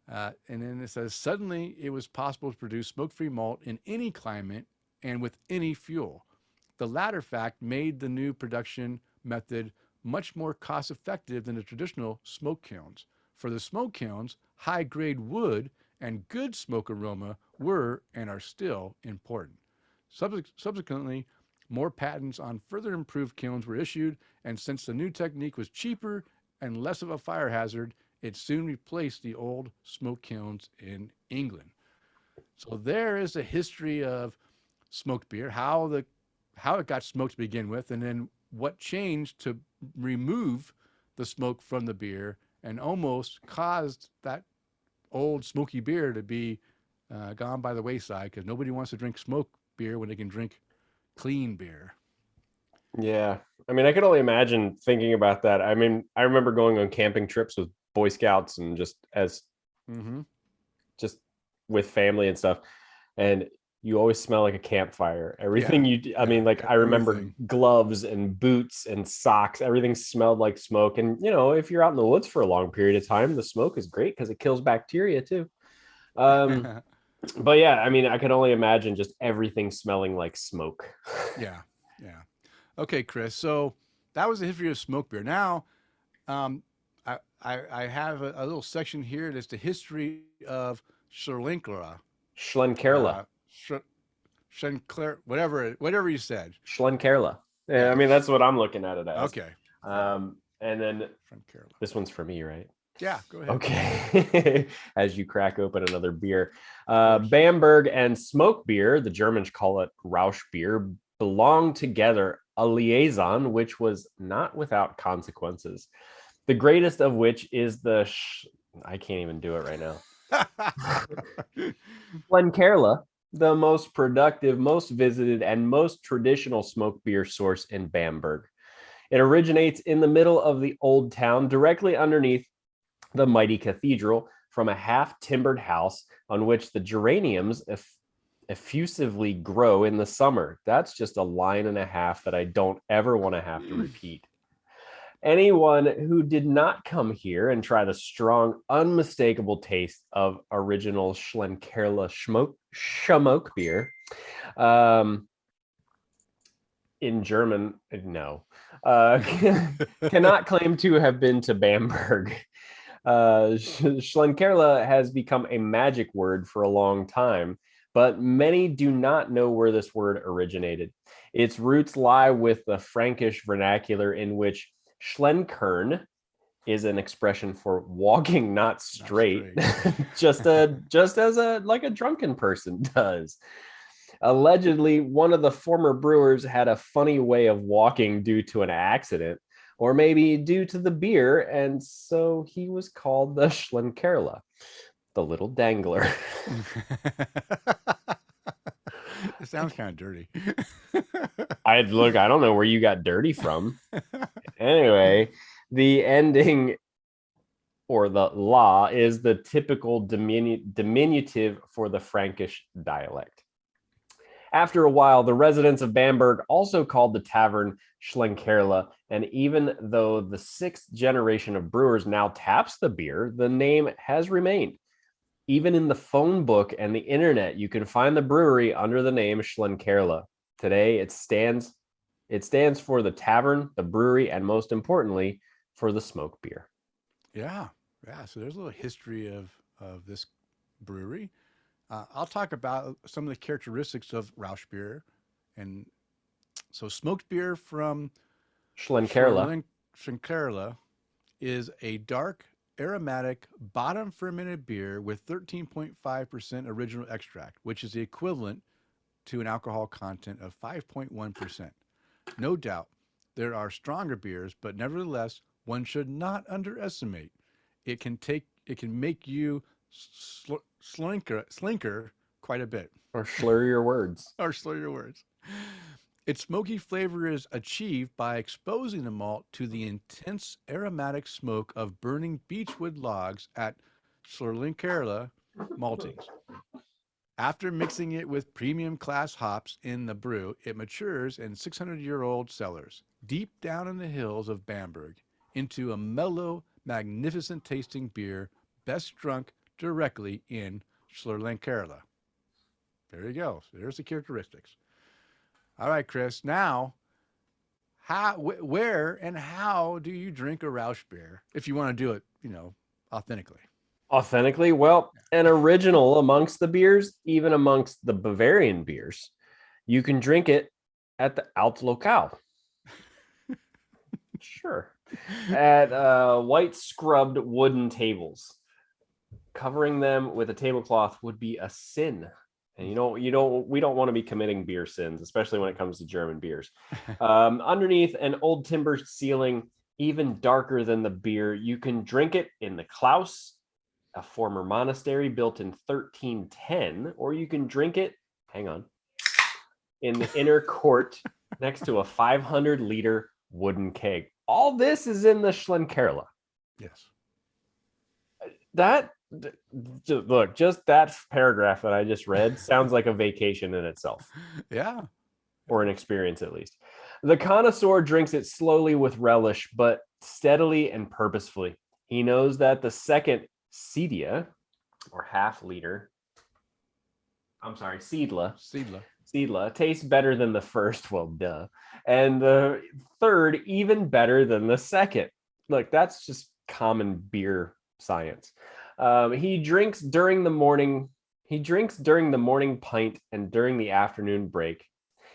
And then it says, suddenly it was possible to produce smoke-free malt in any climate and with any fuel. The latter fact made the new production method much more cost-effective than the traditional smoke kilns. For the smoke kilns, high-grade wood and good smoke aroma were and are still important. Subsequently, more patents on further improved kilns were issued, and since the new technique was cheaper and less of a fire hazard, it soon replaced the old smoke kilns in England. So there is a history of smoked beer, how it got smoked to begin with, and then what changed to remove the smoke from the beer and almost caused that old smoky beer to be gone by the wayside because nobody wants to drink smoked beer when they can drink clean beer. yeah. I mean, I could only imagine thinking about that. I mean, I remember going on camping trips with Boy Scouts and just just with family and stuff. And you always smell like a campfire. Everything I mean, like I remember everything. gloves and boots and socks, everything smelled like smoke. And, you know, if you're out in the woods for a long period of time, the smoke is great because it kills bacteria too. But yeah, I mean, I could only imagine just everything smelling like smoke. Yeah. Okay, Chris. So that was the history of smoke beer. Now, I have a little section here that's the history of Schlenkerla. Schlenkerla. Schlenkerla, whatever you said. Schlenkerla. Yeah, I mean, that's what I'm looking at it as. Okay. And then Schlenkerla. this one's for me, right? Yeah, go ahead. Okay. As you crack open another beer. Bamberg and smoke beer, the Germans call it Rauchbier, belong together, a liaison which was not without consequences. The greatest of which is I can't even do it right now. Schlenkerla, the most productive, most visited, and most traditional smoke beer source in Bamberg. It originates in the middle of the old town, directly underneath the mighty cathedral, from a half-timbered house on which the geraniums effusively grow in the summer. That's just a line and a half that I don't ever want to have to repeat. Anyone who did not come here and try the strong, unmistakable taste of original Schlenkerla schmoke beer in German, no, cannot claim to have been to Bamberg. Schlenkerla has become a magic word for a long time, but many do not know where this word originated. Its roots lie with the Frankish vernacular, in which Schlenkern is an expression for walking not straight, just as a drunken person does. Allegedly, one of the former brewers had a funny way of walking due to an accident, or maybe due to the beer, and so he was called the Schlenkerla, the little dangler. It sounds kind of dirty. I don't know where you got dirty from. Anyway, the ending, or the la, is the typical diminutive for the Frankish dialect. After a while, the residents of Bamberg also called the tavern Schlenkerla, and even though the 6th generation of brewers now taps the beer, the name has remained. Even in the phone book and the internet, you can find the brewery under the name Schlenkerla. Today, it stands for the tavern, the brewery, and most importantly, for the smoked beer. Yeah. So there's a little history of this brewery. I'll talk about some of the characteristics of Rauchbier. And so smoked beer from Schlenkerla is a dark, aromatic, bottom fermented beer with 13.5% original extract, which is the equivalent to an alcohol content of 5.1%. No doubt, there are stronger beers, but nevertheless, one should not underestimate. It can make you slinker quite a bit. Or slur your words. Its smoky flavor is achieved by exposing the malt to the intense aromatic smoke of burning beechwood logs at Schlenkerla maltings. After mixing it with premium class hops in the brew, it matures in 600-year-old cellars, deep down in the hills of Bamberg, into a mellow, magnificent tasting beer, best drunk directly in Schlenkerla. There you go. So there's the characteristics. All right, Chris. Now, where and how do you drink a Rauch beer if you want to do it, authentically? Authentically? Well, an original amongst the beers, even amongst the Bavarian beers. You can drink it at the Altlokal. Sure. At white scrubbed wooden tables. Covering them with a tablecloth would be a sin. And we don't want to be committing beer sins, especially when it comes to German beers. Underneath an old timber ceiling, even darker than the beer, you can drink it in the Klaus, a former monastery built in 1310, or you can drink it, in the inner court next to a 500-liter wooden keg. All this is in the Schlenkerla. Yes. Look, just that paragraph that I just read sounds like a vacation in itself. Yeah. Or an experience, at least. The connoisseur drinks it slowly with relish, but steadily and purposefully. He knows that the second Seedia, or half-liter, Seedla tastes better than the first, well, duh. And the third, even better than the second. Look, that's just common beer science. He drinks during the morning pint and during the afternoon break.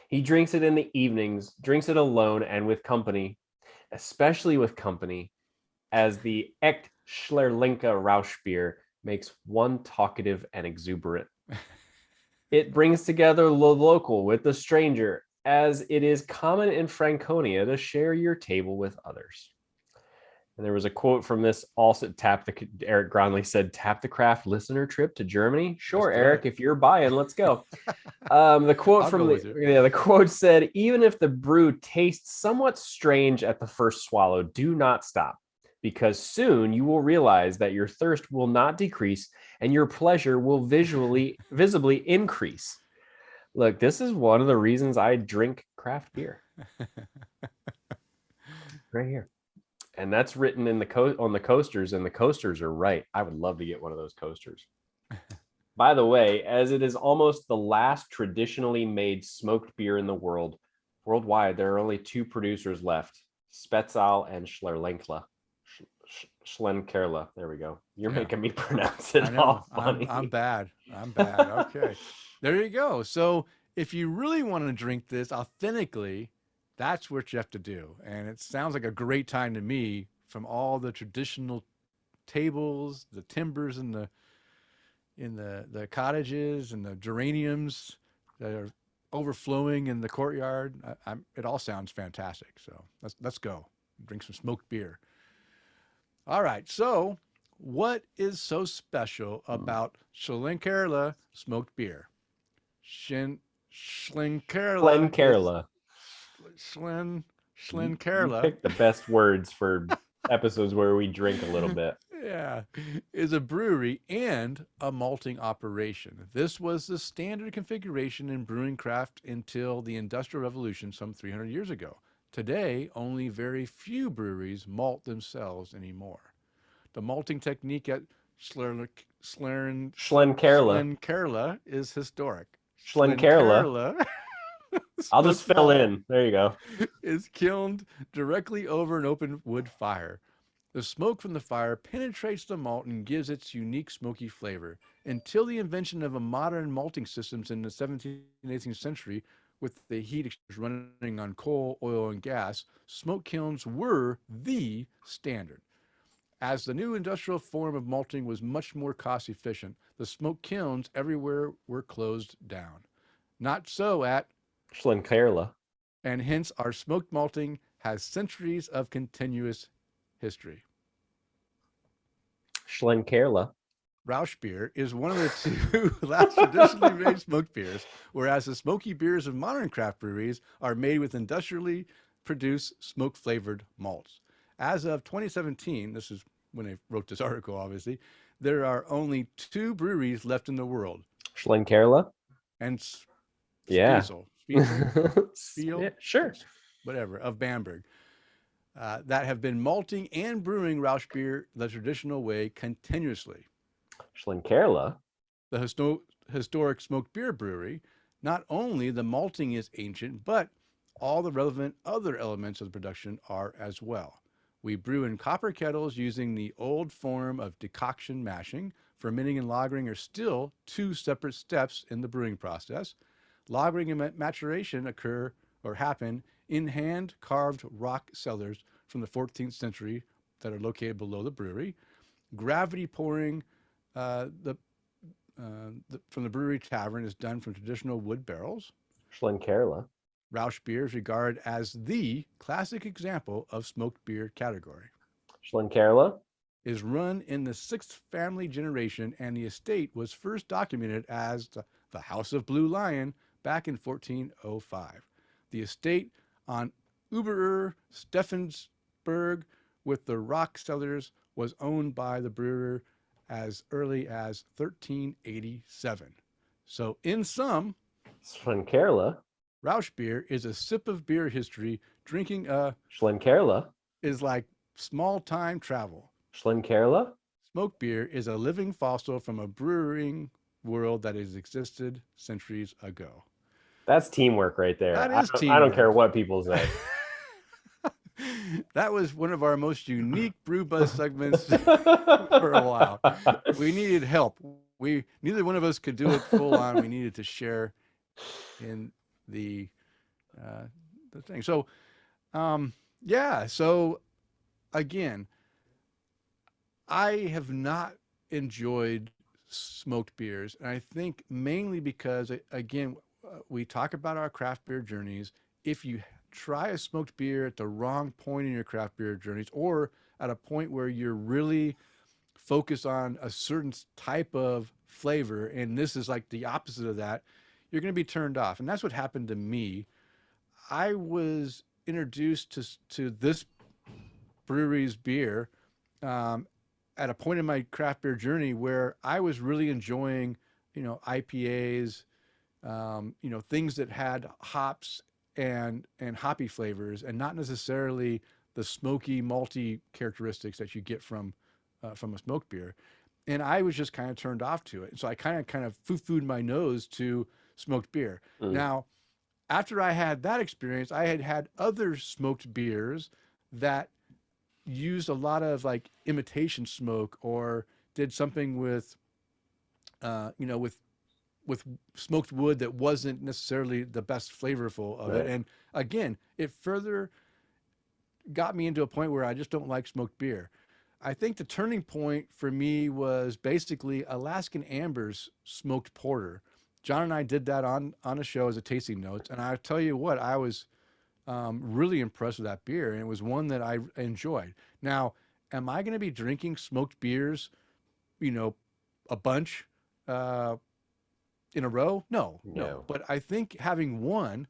He drinks it in the evenings, drinks it alone and with company, especially with company, as the Aecht Schlerlinka Rauchbier makes one talkative and exuberant. It brings together the local with the stranger, as it is common in Franconia to share your table with others. And there was a quote from this also. Eric Gronley said, "Tap the Craft listener trip to Germany." Sure, Eric, if you're buying, let's go. The quote said, "Even if the brew tastes somewhat strange at the first swallow, do not stop, because soon you will realize that your thirst will not decrease and your pleasure will visibly increase." Look, this is one of the reasons I drink craft beer. Right here. And that's written in on the coasters, and the coasters are right. I would love to get one of those coasters. By the way, as it is almost the last traditionally made smoked beer in the world, Worldwide, there are only 2 producers left: Spetzel and Schlenkerla. Schlenkerla. There we go. You're Yeah. making me pronounce it I know. all funny. I'm bad. I'm bad. Okay. There you go. So if you really want to drink this authentically, that's what you have to do. And it sounds like a great time to me from all the traditional tables, the timbers in the cottages and the geraniums that are overflowing in the courtyard. It all sounds fantastic. So let's go drink some smoked beer. All right. So what is so special about Schlenkerla smoked beer? Schlenkerla is Schlenkerla. You Schlenkerla. picked the best words for episodes where we drink a little bit. Yeah, is a brewery and a malting operation. This was the standard configuration in brewing craft until the Industrial Revolution some 300 years ago. Today, only very few breweries malt themselves anymore. The malting technique at Schlenkerla. Schlenkerla is historic. Schlenkerla. I'll just smoked fill malt in. There you go. is kilned directly over an open wood fire. The smoke from the fire penetrates the malt and gives its unique smoky flavor. Until the invention of a modern malting systems in the 17th and 18th century, with the heat exchangers running on coal, oil, and gas, smoke kilns were the standard. As the new industrial form of malting was much more cost efficient, the smoke kilns everywhere were closed down. Not so at, Schlenkerla. and hence our smoked malting has centuries of continuous history. Schlenkerla. Rauchbier is one of the 2 last traditionally made smoked beers, whereas the smoky beers of modern craft breweries are made with industrially produced smoke-flavored malts. As of 2017, this is when they wrote this article, obviously, there are only 2 breweries left in the world. Schlenkerla. And Yeah. Spiel, Yeah, sure. whatever, of Bamberg, that have been malting and brewing Rauchbier the traditional way continuously. Schlenkerla. The historic smoked beer brewery, not only the malting is ancient, but all the relevant other elements of the production are as well. We brew in copper kettles using the old form of decoction mashing. Fermenting and lagering are still 2 separate steps in the brewing process. Lagering and maturation occur or happen in hand-carved rock cellars from the 14th century that are located below the brewery. Gravity pouring from the brewery tavern is done from traditional wood barrels. Schlenkerla. Rauchbier is regarded as the classic example of smoked beer category. Schlenkerla. Is run in the 6th family generation, and the estate was first documented as the House of Blue Lion back in 1405. The estate on Oberer Steffensburg with the rock cellars was owned by the brewer as early as 1387. So in sum, Schlenkerla. Rauchbier is a sip of beer history. Drinking a Schlenkerla. is like small time travel. Schlenkerla. Smoked beer is a living fossil from a brewing world that has existed centuries ago. That's teamwork right there. That is I don't teamwork. care what people say. That was one of our most unique Brew Buzz segments for a while. We needed help. Neither one of us could do it full on. We needed to share in the thing. So, yeah. So, again, I have not enjoyed smoked beers, and I think mainly because, again, we talk about our craft beer journeys. If you try a smoked beer at the wrong point in your craft beer journeys, or at a point where you're really focused on a certain type of flavor, and this is like the opposite of that, you're going to be turned off. And that's what happened to me. I was introduced to this brewery's beer at a point in my craft beer journey where I was really enjoying, IPAs, things that had hops and hoppy flavors, and not necessarily the smoky, malty characteristics that you get from a smoked beer. And I was just kind of turned off to it. So I kind of foo-fooed my nose to smoked beer. Now, after I had that experience, I had had other smoked beers that used a lot of like imitation smoke or did something with, with smoked wood that wasn't necessarily the best flavorful of it. Right. And again, it further got me into a point where I just don't like smoked beer. I think the turning point for me was basically Alaskan Amber's smoked porter. John and I did that on a show as a tasting notes, and I tell you what, I was really impressed with that beer, and it was one that I enjoyed. Now, am I going to be drinking smoked beers, you know, a bunch uh, in a row? No, no. No. But I think having one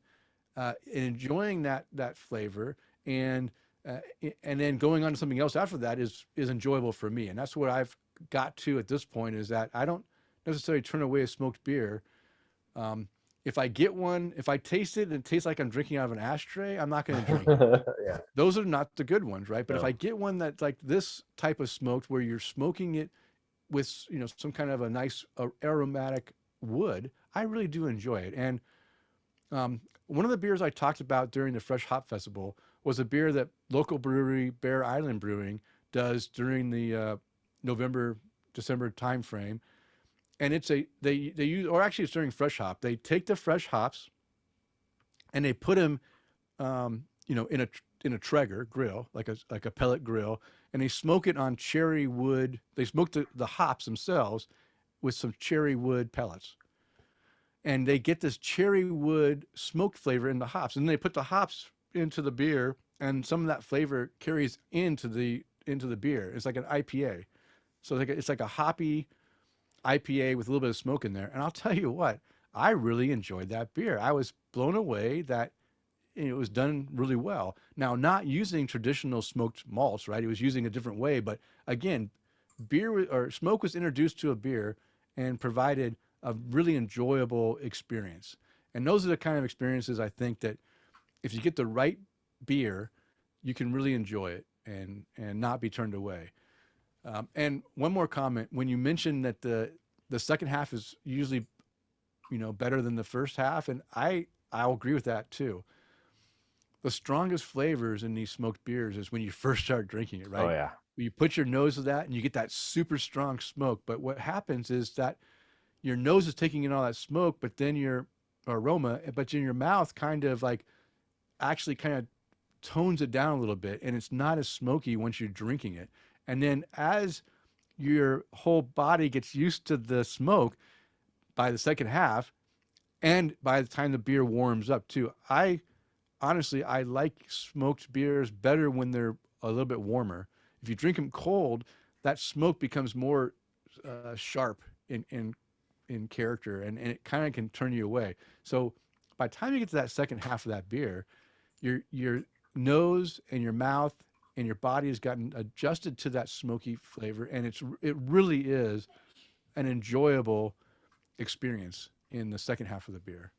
and enjoying that flavor and uh, and then going on to something else after that is enjoyable for me, and that's what I've got to at this point is that I don't necessarily turn away a smoked beer. Um, if I get one, if I taste it and it tastes like I'm drinking out of an ashtray, I'm not going to drink it. Yeah. Those are not the good ones, right? But if No. I get one that's like this type of smoked where you're smoking it with some kind of a nice aromatic wood, I really do enjoy it. And one of the beers I talked about during the Fresh Hop Festival was a beer that local brewery Bear Island Brewing does during the November December timeframe, and it's they use, or actually it's during Fresh Hop. They take the fresh hops and they put them in a Traeger grill, like a pellet grill, and they smoke it on cherry wood. They smoke the hops themselves with some cherry wood pellets, and they get this cherry wood smoked flavor in the hops, and then they put the hops into the beer, and some of that flavor carries into the beer. It's like an IPA, so it's like a hoppy IPA with a little bit of smoke in there. And I'll tell you what, I really enjoyed that beer. I was blown away that it was done really well. Now, not using traditional smoked malts, right? It was using a different way, but again, or smoke was introduced to a beer and provided a really enjoyable experience. And those are the kind of experiences I think that if you get the right beer, you can really enjoy it and not be turned away. And one more comment: when you mentioned that the second half is usually better than the first half, and I'll agree with that too. The strongest flavors in these smoked beers is when you first start drinking it, Oh right? yeah. You put your nose to that and you get that super strong smoke. But what happens is that your nose is taking in all that smoke, but then your aroma, but in your mouth kind of like actually kind of tones it down a little bit, and it's not as smoky once you're drinking it. And then as your whole body gets used to the smoke by the second half, and by the time the beer warms up too, I like smoked beers better when they're a little bit warmer. If you drink them cold, that smoke becomes more sharp in character, and it kind of can turn you away. So by the time you get to that second half of that beer, your nose and your mouth and your body has gotten adjusted to that smoky flavor, and it really is an enjoyable experience in the second half of the beer.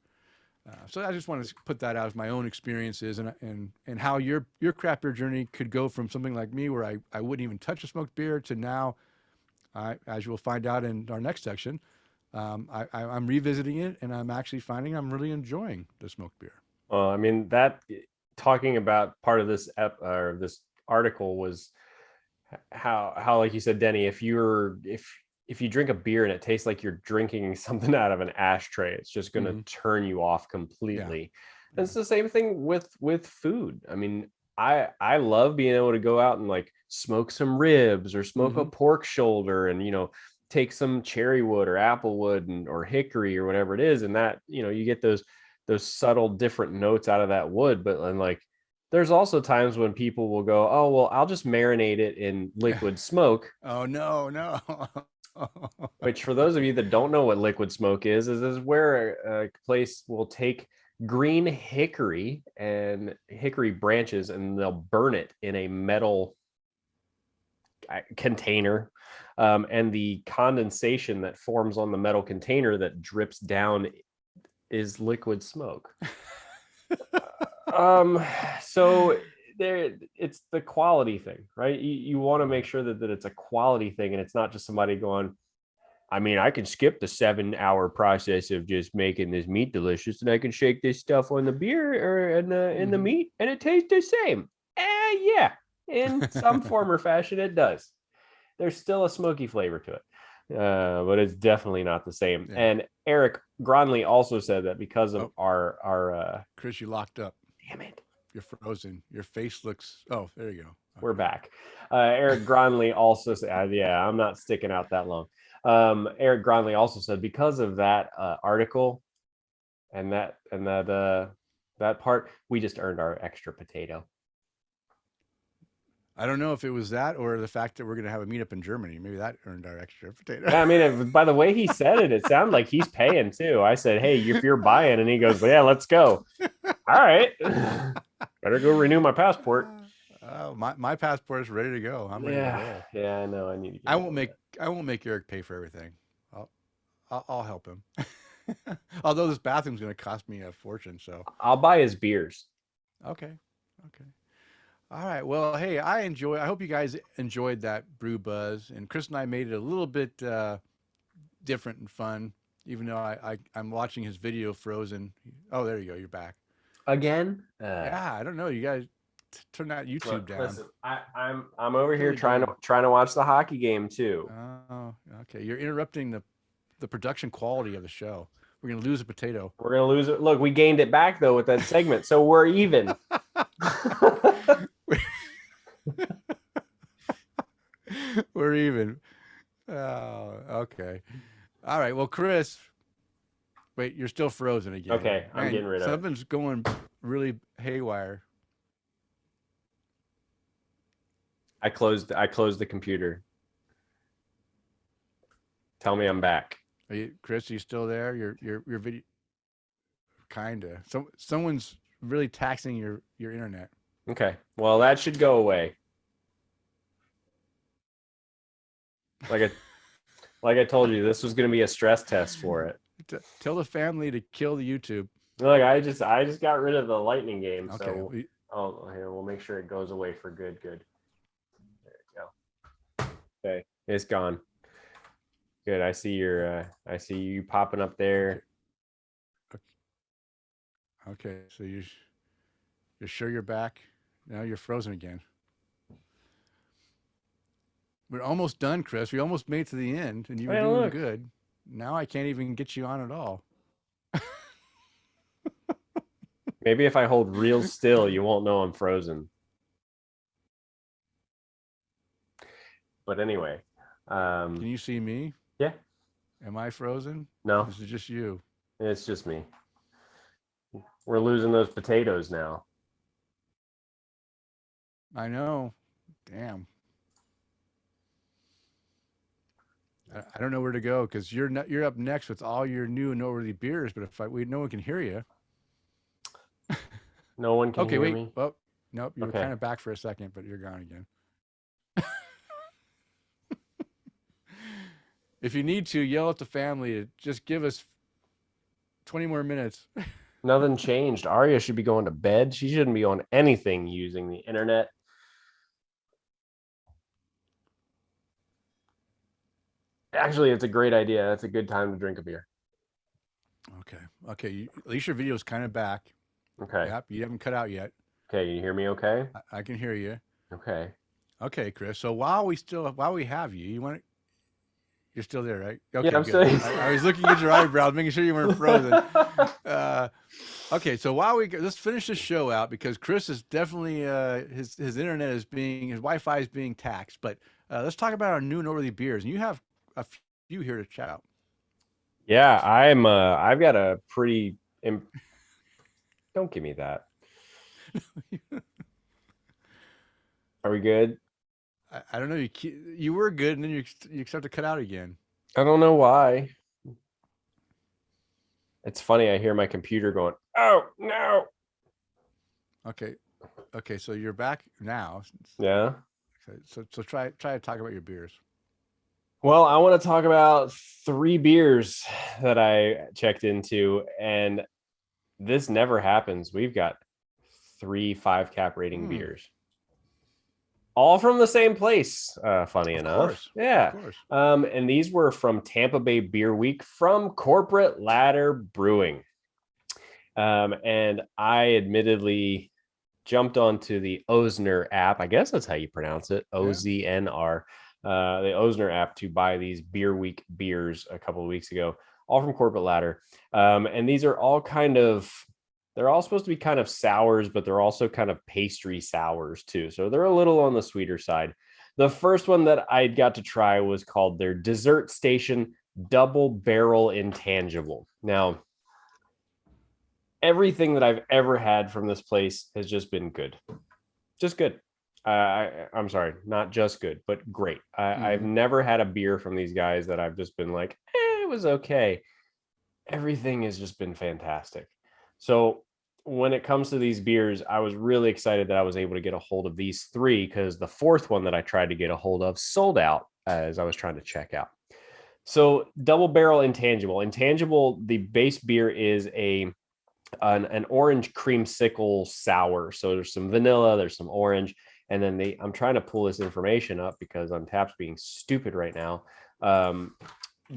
So I just wanted to put that out as my own experiences and how your craft beer journey could go from something like me where I wouldn't even touch a smoked beer to now, as you will find out in our next section, I'm revisiting it and I'm actually finding I'm really enjoying the smoked beer. Well, I mean, that talking about part of this or this article was how like you said, Denny, if you drink a beer and it tastes like you're drinking something out of an ashtray, it's just going to turn you off completely. And it's the same thing with food. I mean, I love being able to go out and like smoke some ribs or smoke a pork shoulder and take some cherry wood or apple wood or hickory or whatever it is, and that you get those subtle different notes out of that wood. But and like there's also times when people will go, oh well, I'll just marinate it in liquid smoke. Oh no. Which, for those of you that don't know what liquid smoke is where a place will take green hickory and hickory branches and they'll burn it in a metal container, and the condensation that forms on the metal container that drips down is liquid smoke. So there, it's the quality thing, right? You want to make sure that it's a quality thing and it's not just somebody going, I mean, I can skip the 7-hour process of just making this meat delicious, and I can shake this stuff on the beer or in the Mhm. meat, and it tastes the same. Yeah, in some form or fashion, it does. There's still a smoky flavor to it, but it's definitely not the same. Yeah. And Eric Gronley also said that because of Oh. our Chris, you locked up. damn it, You're frozen. Your face looks. Oh, there you go. we're back. Eric Gronley also said, yeah, I'm not sticking out that long. Eric Gronley also said because of that article and that part, we just earned our extra potato. I don't know if it was that or the fact that we're going to have a meetup in Germany. Maybe that earned our extra potato. Yeah, I mean, by the way he said it, it sounded like he's paying too. I said, hey, if you're buying, and he goes, yeah, let's go. All right, better go renew my passport. My passport is ready to go. I'm ready to roll. Yeah, I know. I need to. I won't make Eric pay for everything. I'll help him. Although this bathroom's going to cost me a fortune, so I'll buy his beers. okay. All right. Well, hey, I hope you guys enjoyed that brew buzz, and Chris and I made it a little bit different and fun. Even though I'm watching his video frozen. Oh, there you go. You're back Again? Yeah, I don't know. You guys turn that YouTube down. Listen, I'm over here Totally trying to watch the hockey game too. Oh, okay. You're interrupting the production quality of the show. We're gonna lose a potato. We're gonna lose it. Look, we gained it back though with that segment, so we're even. We're even. Oh, okay. All right. Well, Chris, wait, you're still frozen again. Okay, I'm getting rid of it. Something's going really haywire. I closed the computer. Tell me I'm back. Chris, are you still there? Your video, kinda. Someone's really taxing your internet. Okay. Well, that should go away. Like I told you, this was going to be a stress test for it. Tell the family to kill the YouTube. Look, I just got rid of the lightning game, Okay. so here we'll make sure it goes away for good. There you go. Okay, it's gone. Good. I see you popping up there. Okay. So you're sure you're back? Now you're frozen again. We're almost done, Chris. We almost made it to the end, and you were doing good. Now I can't even get you on at all. Maybe if I hold real still, you won't know I'm frozen. But anyway, can you see me? Yeah. Am I frozen? No, This is just you. it's just me. We're losing those potatoes now. I know. Damn. I don't know where to go because you're up next with all your new and noteworthy beers. But if no one can hear you. No one can hear wait. me. Well, nope. You were Okay. kind of back for a second, but you're gone again. If you need to, yell at the family to just give us 20 more minutes. Nothing changed. Arya should be going to bed. She shouldn't be on anything using the internet. Actually, it's a great idea. That's a good time to drink a beer. Okay. At least your video is kind of back. Okay. Yep. You haven't cut out yet. Okay. You hear me okay? I can hear you. Okay. Okay, Chris. So while we have you, you're still there, right? Okay, Yeah, I'm good. still. I was looking at your eyebrows, making sure you weren't frozen. Okay, so let's finish this show out because Chris is definitely his internet his Wi-Fi is being taxed. But let's talk about our new and noteworthy beers, and you have a few here to chat out. Yeah, I've got a pretty. Don't give me that. Are we good? I don't know. You were good, and then you start to cut out again. I don't know why. It's funny. I hear my computer going, "Oh no!" Okay. So you're back now. Yeah. So try to talk about your beers. Well, I want to talk about 3 beers that I checked into, and this never happens. We've got 3 5 cap rating beers. all from the same place. Funny Of enough. course. Yeah. Of course. And these were from Tampa Bay Beer Week from Corporate Ladder Brewing. And I admittedly jumped onto the Ozner app. I guess that's how you pronounce it. OZNR. The Ozner app to buy these Beer Week beers a couple of weeks ago, all from Corporate Ladder. And these are all they're all supposed to be kind of sours, but they're also kind of pastry sours too. So they're a little on the sweeter side. The first one that I got to try was called their Dessert Station Double Barrel Intangible. Now, everything that I've ever had from this place has just been good. Just good. I'm sorry, not just good, but great. I've never had a beer from these guys that I've just been like, it was okay. Everything has just been fantastic. So when it comes to these beers, I was really excited that I was able to get a hold of these three, because the fourth one that I tried to get a hold of sold out as I was trying to check out. So Double Barrel Intangible. Intangible, the base beer is an orange creamsicle sour. So there's some vanilla, there's some orange, and then I'm trying to pull this information up because Untapped's being stupid right now.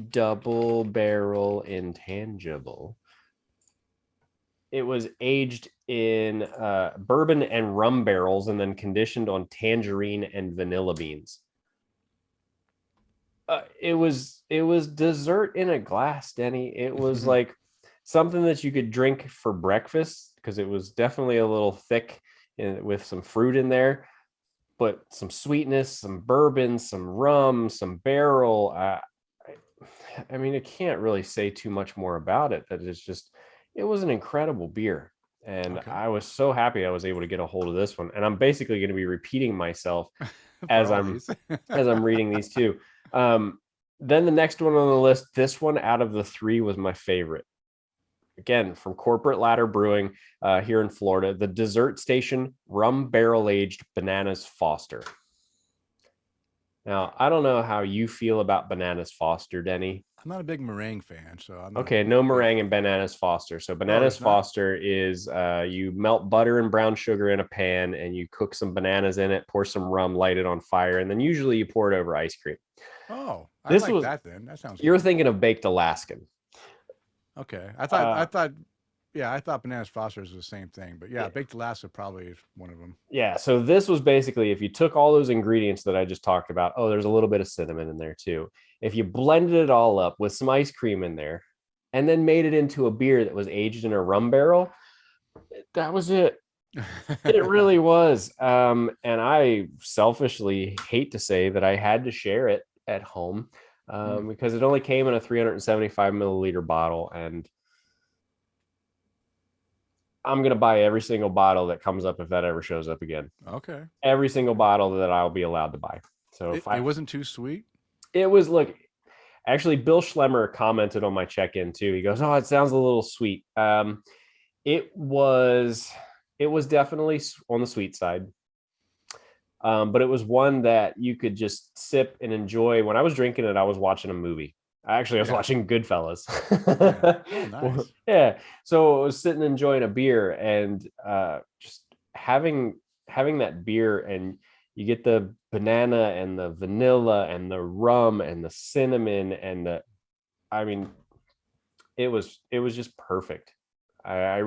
Double Barrel Intangible. It was aged in bourbon and rum barrels and then conditioned on tangerine and vanilla beans. It was dessert in a glass, Denny. It was like something that you could drink for breakfast, because it was definitely a little thick with some fruit in there, but some sweetness, some bourbon, some rum, some barrel. I mean, I can't really say too much more about it. It was an incredible beer. And I was so happy I was able to get a hold of this one. And I'm basically going to be repeating myself as I'm reading these two. Then the next one on the list, this one out of the three was my favorite. Again, from Corporate Ladder Brewing here in Florida, the Dessert Station Rum Barrel Aged Bananas Foster. Now, I don't know how you feel about Bananas Foster, Denny. I'm not a big meringue fan, so I'm okay. No meringue in Bananas Foster. So Bananas Foster is you melt butter and brown sugar in a pan, and you cook some bananas in it, pour some rum, light it on fire, and then usually you pour it over ice cream. Oh, I like that then. That sounds. You're thinking of Baked Alaskan. Okay, I thought Bananas Foster is the same thing, but yeah, Baked Alaska probably is one of them. Yeah, so this was basically, if you took all those ingredients that I just talked about, there's a little bit of cinnamon in there too. If you blended it all up with some ice cream in there, and then made it into a beer that was aged in a rum barrel, that was it. It really was. And I selfishly hate to say that I had to share it at home because it only came in a 375 milliliter bottle, and I'm going to buy every single bottle that comes up if that ever shows up again. Okay. Every single bottle that I'll be allowed to buy. So it wasn't too sweet. It was, look, actually, Bill Schlemmer commented on my check-in too. He goes, "Oh, it sounds a little sweet." It was definitely on the sweet side. But it was one that you could just sip and enjoy. When I was drinking it, I was watching a movie. I was watching Goodfellas. Oh, nice. Yeah. So I was sitting enjoying a beer, and just having that beer, and you get the banana and the vanilla and the rum and the cinnamon and it was just perfect. I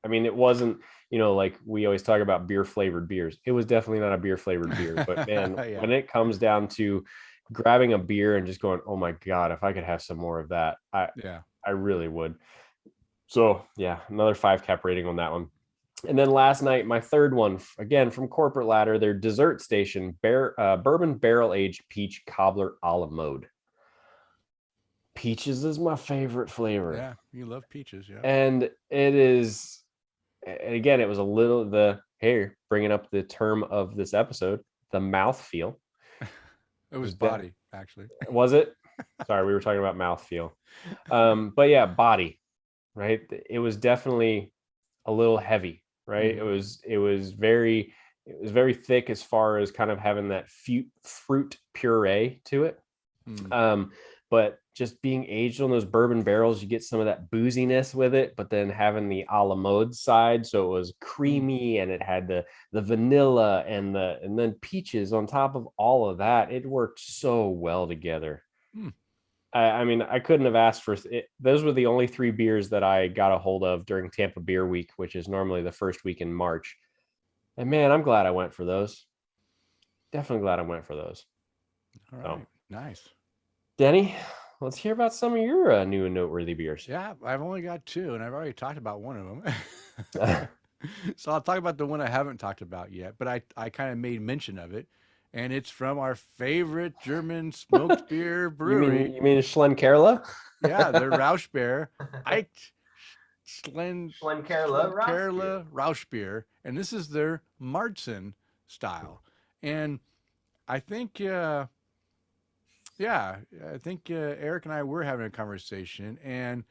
mean, it wasn't, like we always talk about beer flavored beers. It was definitely not a beer flavored beer, but man, when it comes down to grabbing a beer and just going, oh my God, if I could have some more of that, I really would. So yeah, another 5 cap rating on that one. And then last night, my third one, again from Corporate Ladder, their Dessert Station Bourbon Barrel Aged Peach Cobbler a la mode. Peaches is my favorite flavor. Yeah, you love peaches, yeah. And it is, and again, it was a little bringing up the term of this episode, the mouthfeel. It was body, actually. Was it? Sorry, we were talking about mouthfeel. But yeah, body, right? It was definitely a little heavy, right? It was very thick as far as kind of having that fruit puree to it. But just being aged on those bourbon barrels, you get some of that booziness with it, but then having the a la mode side, so it was creamy and it had the vanilla and then peaches on top of all of that. It worked so well together. I mean, I couldn't have asked for it. Those were the only 3 beers that I got a hold of during Tampa Beer Week, which is normally the first week in March. And man, I'm glad I went for those. Definitely glad I went for those. All right. Nice. Denny, let's hear about some of your new and noteworthy beers. Yeah, I've only got 2, and I've already talked about one of them. So I'll talk about the one I haven't talked about yet, but I kind of made mention of it, and it's from our favorite German smoked beer brewery. You mean Schlenkerla? Yeah, the Rauchbier, Aecht Schlenkerla Rauchbier, and this is their Märzen style. And I think, I think Eric and I were having a conversation, and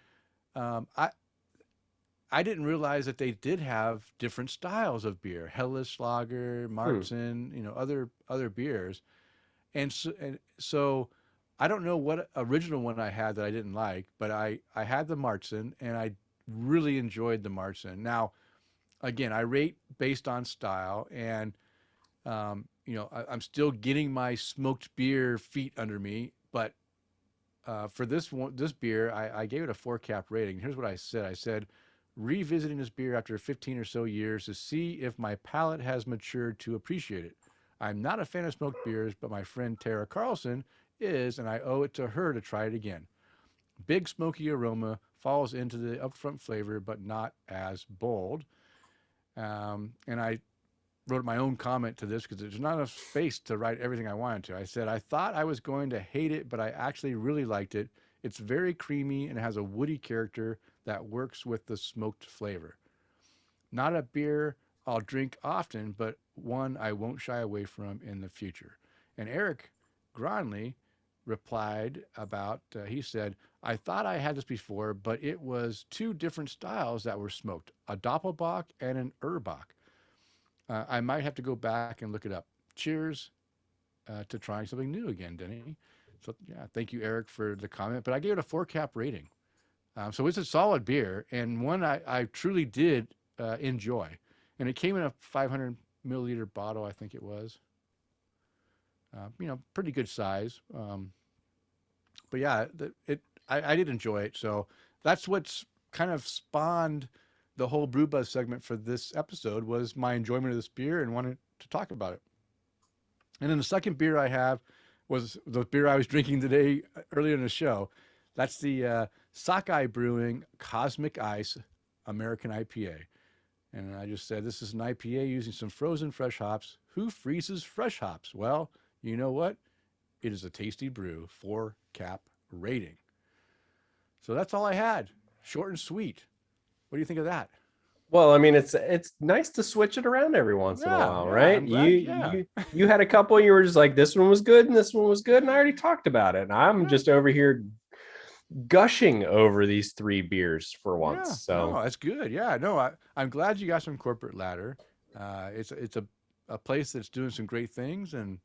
I didn't realize that they did have different styles of beer: Helles Lager, Märzen, other beers, and so I don't know what original one I had that I didn't like, but I had the Märzen, and I really enjoyed the Märzen. Now, again, I rate based on style, and I'm still getting my smoked beer feet under me, but for this beer, I gave it a 4 cap rating. Here's what I said. I said, revisiting this beer after 15 or so years to see if my palate has matured to appreciate it. I'm not a fan of smoked beers, but my friend Tara Carlson is, and I owe it to her to try it again. Big smoky aroma falls into the upfront flavor, but not as bold. And I wrote my own comment to this because there's not enough space to write everything I wanted to. I said, I thought I was going to hate it, but I actually really liked it. It's very creamy and has a woody character that works with the smoked flavor. Not a beer I'll drink often, but one I won't shy away from in the future. And Eric Gronley replied about, he said, I thought I had this before, but it was 2 different styles that were smoked, a Doppelbock and an Urbach. I might have to go back and look it up. Cheers to trying something new again, Denny. So yeah, thank you, Eric, for the comment. But I gave it a 4 cap rating. So it's a solid beer, and one I truly did enjoy. And it came in a 500 milliliter bottle, I think it was. Pretty good size. But yeah, I did enjoy it. So that's what's kind of spawned the whole Brew Buzz segment for this episode, was my enjoyment of this beer and wanted to talk about it. And then the second beer I have was the beer I was drinking today earlier in the show. That's the Sockeye Brewing Cosmic Ice American IPA. And I just said, this is an IPA using some frozen fresh hops. Who freezes fresh hops? Well, you know what? It is a tasty brew, 4 cap rating. So that's all I had. Short and sweet. What do you think of that? Well, I mean, it's nice to switch it around every once in a while, right? You had a couple, you were just like, this one was good and this one was good, and I already talked about it. And I'm just over here gushing over these 3 beers for once. So that's good. Yeah, no, I'm glad you got some corporate ladder. It's a place that's doing some great things, and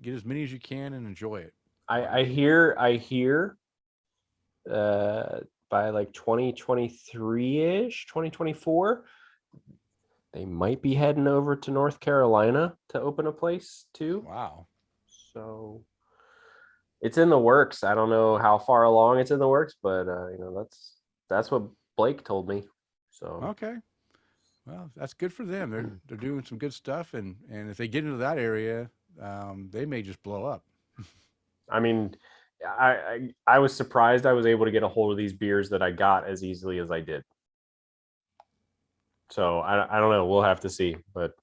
get as many as you can and enjoy it. I hear by like 2023-ish, 2024, they might be heading over to North Carolina to open a place too. Wow. So it's in the works. I don't know how far along it's in the works, but that's what Blake told me. So okay. Well, that's good for them. They're doing some good stuff, and if they get into that area, they may just blow up. I mean, I was surprised I was able to get a hold of these beers that I got as easily as I did. So I don't know. We'll have to see. But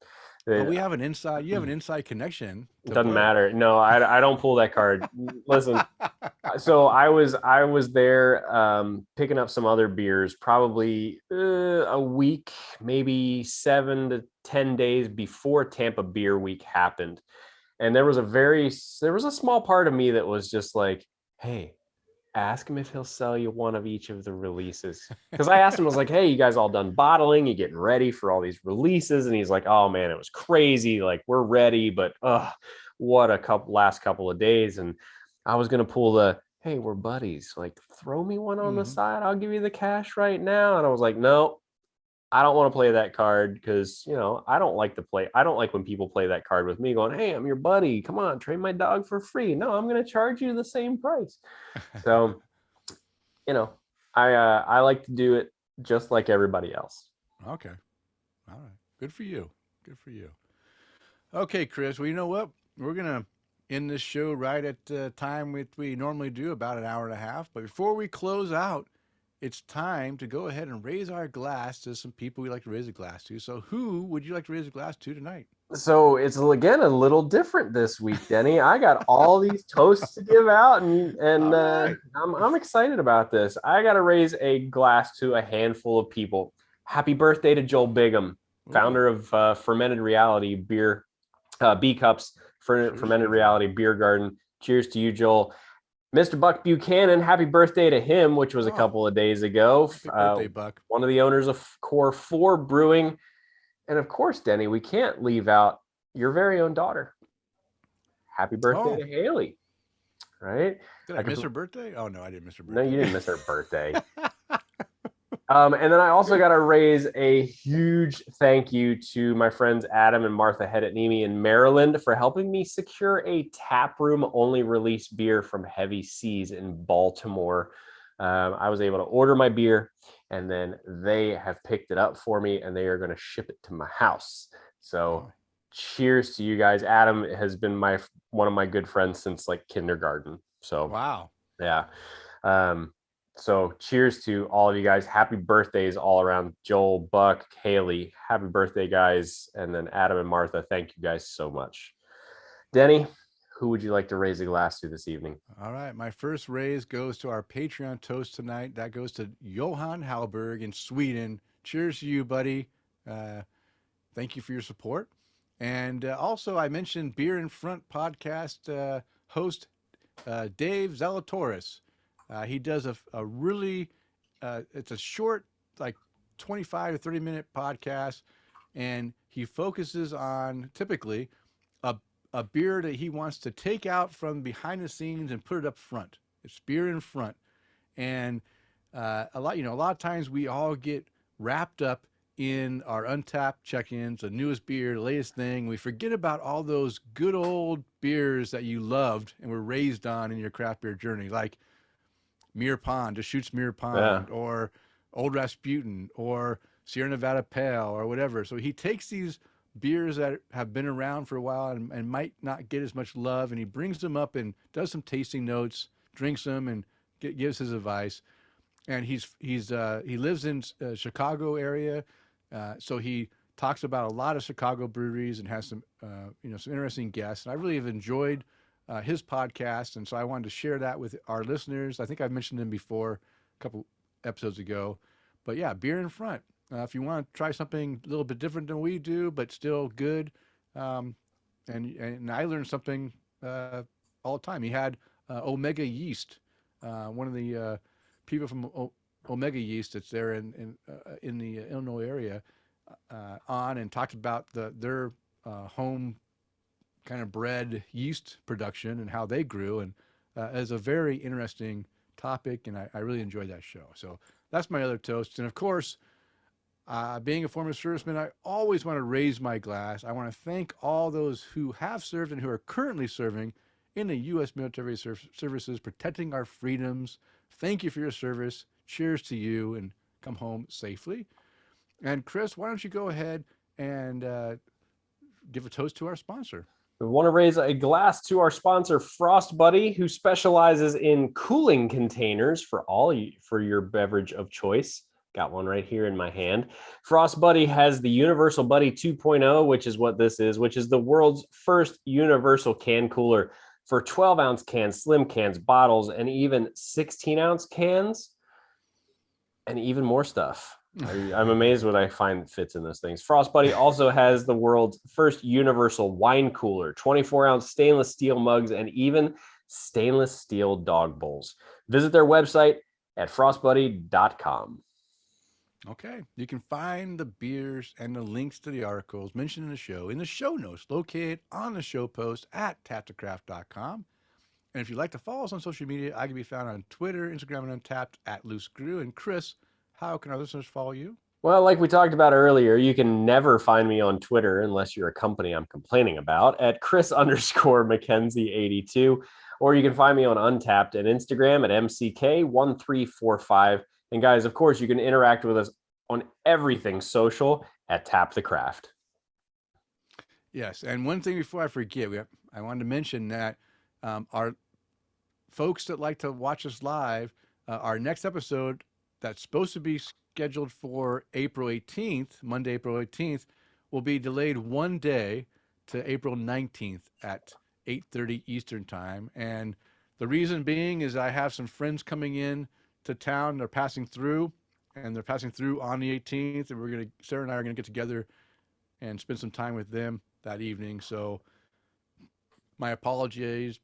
we have an inside. You have an inside connection. Doesn't matter. No, I don't pull that card. Listen. So I was there picking up some other beers, probably a week, maybe 7 to 10 days before Tampa Beer Week happened. And there was a small part of me that was just like, hey, ask him if he'll sell you one of each of the releases. Because I asked him, I was like, hey, you guys all done bottling? You getting ready for all these releases? And he's like, oh man, it was crazy. Like, we're ready, but what a last couple of days. And I was going to pull hey, we're buddies. Like, throw me one on the Mhm. side. I'll give you the cash right now. And I was like, no, I don't want to play that card because, I don't like to play. I don't like when people play that card with me going, hey, I'm your buddy. Come on, trade my dog for free. No, I'm going to charge you the same price. So, you know, I like to do it just like everybody else. Okay. All right. Good for you. Good for you. Okay, Chris. Well, you know what? We're gonna end this show right at the time we normally do, about an hour and a half. But before we close out, it's time to go ahead and raise our glass to some people we like to raise a glass to. So, who would you like to raise a glass to tonight? So it's again a little different this week, Denny. I got all these toasts to give out, and All right. I'm excited about this. I got to raise a glass to a handful of people. Happy birthday to Joel Bigham, Ooh, founder of Fermented Reality Beer, B Cups for cheers to Fermented you, Reality Joel. Beer Garden. Cheers to you, Joel. Mr. Buck Buchanan, happy birthday to him, which was a Oh, couple of days ago. happy birthday, Buck. One of the owners of Core 4 Brewing. And of course, Denny, we can't leave out your very own daughter. Happy birthday Oh, to Haley, right? did I miss her birthday? Oh no, I didn't miss her No, you birthday. didn't miss her birthday. And then I also got to raise a huge thank you to my friends Adam and Martha Hedetnimi in Maryland for helping me secure a taproom only release beer from Heavy Seas in Baltimore. I was able to order my beer, and then they have picked it up for me, and they are going to ship it to my house. So, Oh, cheers to you guys. Adam has been one of my good friends since like kindergarten. So, wow. yeah. So cheers to all of you guys. Happy birthdays all around. Joel, Buck, Haley, happy birthday, guys. And then Adam and Martha, thank you guys so much. Denny, who would you like to raise a glass to this evening? All right. My first raise goes to our Patreon toast tonight. That goes to Johan Hallberg in Sweden. Cheers to you, buddy. Uh, thank you for your support. And also, I mentioned Beer in Front podcast host Dave Zalatoris. He does a really, it's a short, like 25 to 30-minute podcast, and he focuses on typically a, a beer that he wants to take out from behind the scenes and put it up front. It's Beer in Front. And a lot of times we all get wrapped up in our untapped check-ins, the newest beer, the latest thing. We forget about all those good old beers that you loved and were raised on in your craft beer journey, like Muir Pond, Deschutes Muir Yeah. Pond, or Old Rasputin, or Sierra Nevada Pale, or whatever. So he takes these beers that have been around for a while and might not get as much love, and he brings them up and does some tasting notes, drinks them, and gives his advice. And he lives in Chicago area, so he talks about a lot of Chicago breweries and has some interesting guests. And I really have enjoyed his podcast, and so I wanted to share that with our listeners. I think I've mentioned him before a couple episodes ago, but yeah, Beer in Front. If you want to try something a little bit different than we do, but still good, um, and I learned something all the time. He had Omega Yeast, one of the people from Omega Yeast that's there in the Illinois area, on and talked about their home kind of bred yeast production and how they grew, and as a very interesting topic, and I really enjoyed that show. So that's my other toast. And of course, being a former serviceman, I always want to raise my glass. I want to thank all those who have served and who are currently serving in the U.S. military services, protecting our freedoms. Thank you for your service. Cheers to you, and come home safely. And Chris, why don't you go ahead and give a toast to our sponsor? We want to raise a glass to our sponsor, Frost Buddy, who specializes in cooling containers for your beverage of choice. Got one right here in my hand. Frost Buddy has the Universal Buddy 2.0, which is what this is, which is the world's first universal can cooler for 12-ounce cans, slim cans, bottles, and even 16-ounce cans, and even more stuff. I'm amazed what I find fits in those things. Frost Buddy also has the world's first universal wine cooler, 24-ounce stainless steel mugs, and even stainless steel dog bowls. Visit their website at frostbuddy.com. Okay. You can find the beers and the links to the articles mentioned in the show notes located on the show post at taptocraft.com. And if you'd like to follow us on social media, I can be found on Twitter, Instagram, and Untapped at Loose Screw. And Chris, how can our listeners follow you? Well, like we talked about earlier, you can never find me on Twitter unless you're a company I'm complaining about at Chris_McKenzie82. Or you can find me on Untapped and Instagram at MCK1345. And guys, of course, you can interact with us on everything social at Tap the Craft. Yes. And one thing before I forget, I wanted to mention that our folks that like to watch us live, our next episode that's supposed to be scheduled for April 18th, Monday, April 18th, will be delayed one day to April 19th at 8:30 Eastern time. And the reason being is I have some friends coming in to town. They're passing through, and they're passing through on the 18th. And Sarah and I are going to get together and spend some time with them that evening. So my apologies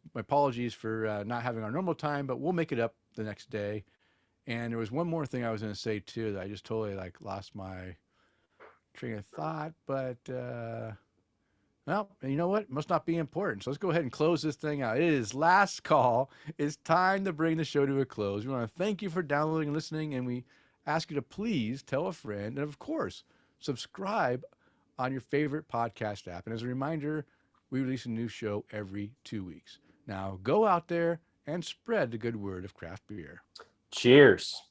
for not having our normal time, but we'll make it up the next day. And there was one more thing I was going to say too that I just totally lost my train of thought. But well, you know what? It must not be important. So let's go ahead and close this thing out. It is last call. It's time to bring the show to a close. We want to thank you for downloading and listening, and we ask you to please tell a friend, and of course, subscribe on your favorite podcast app. And as a reminder, we release a new show every 2 weeks. Now go out there and spread the good word of craft beer. Cheers.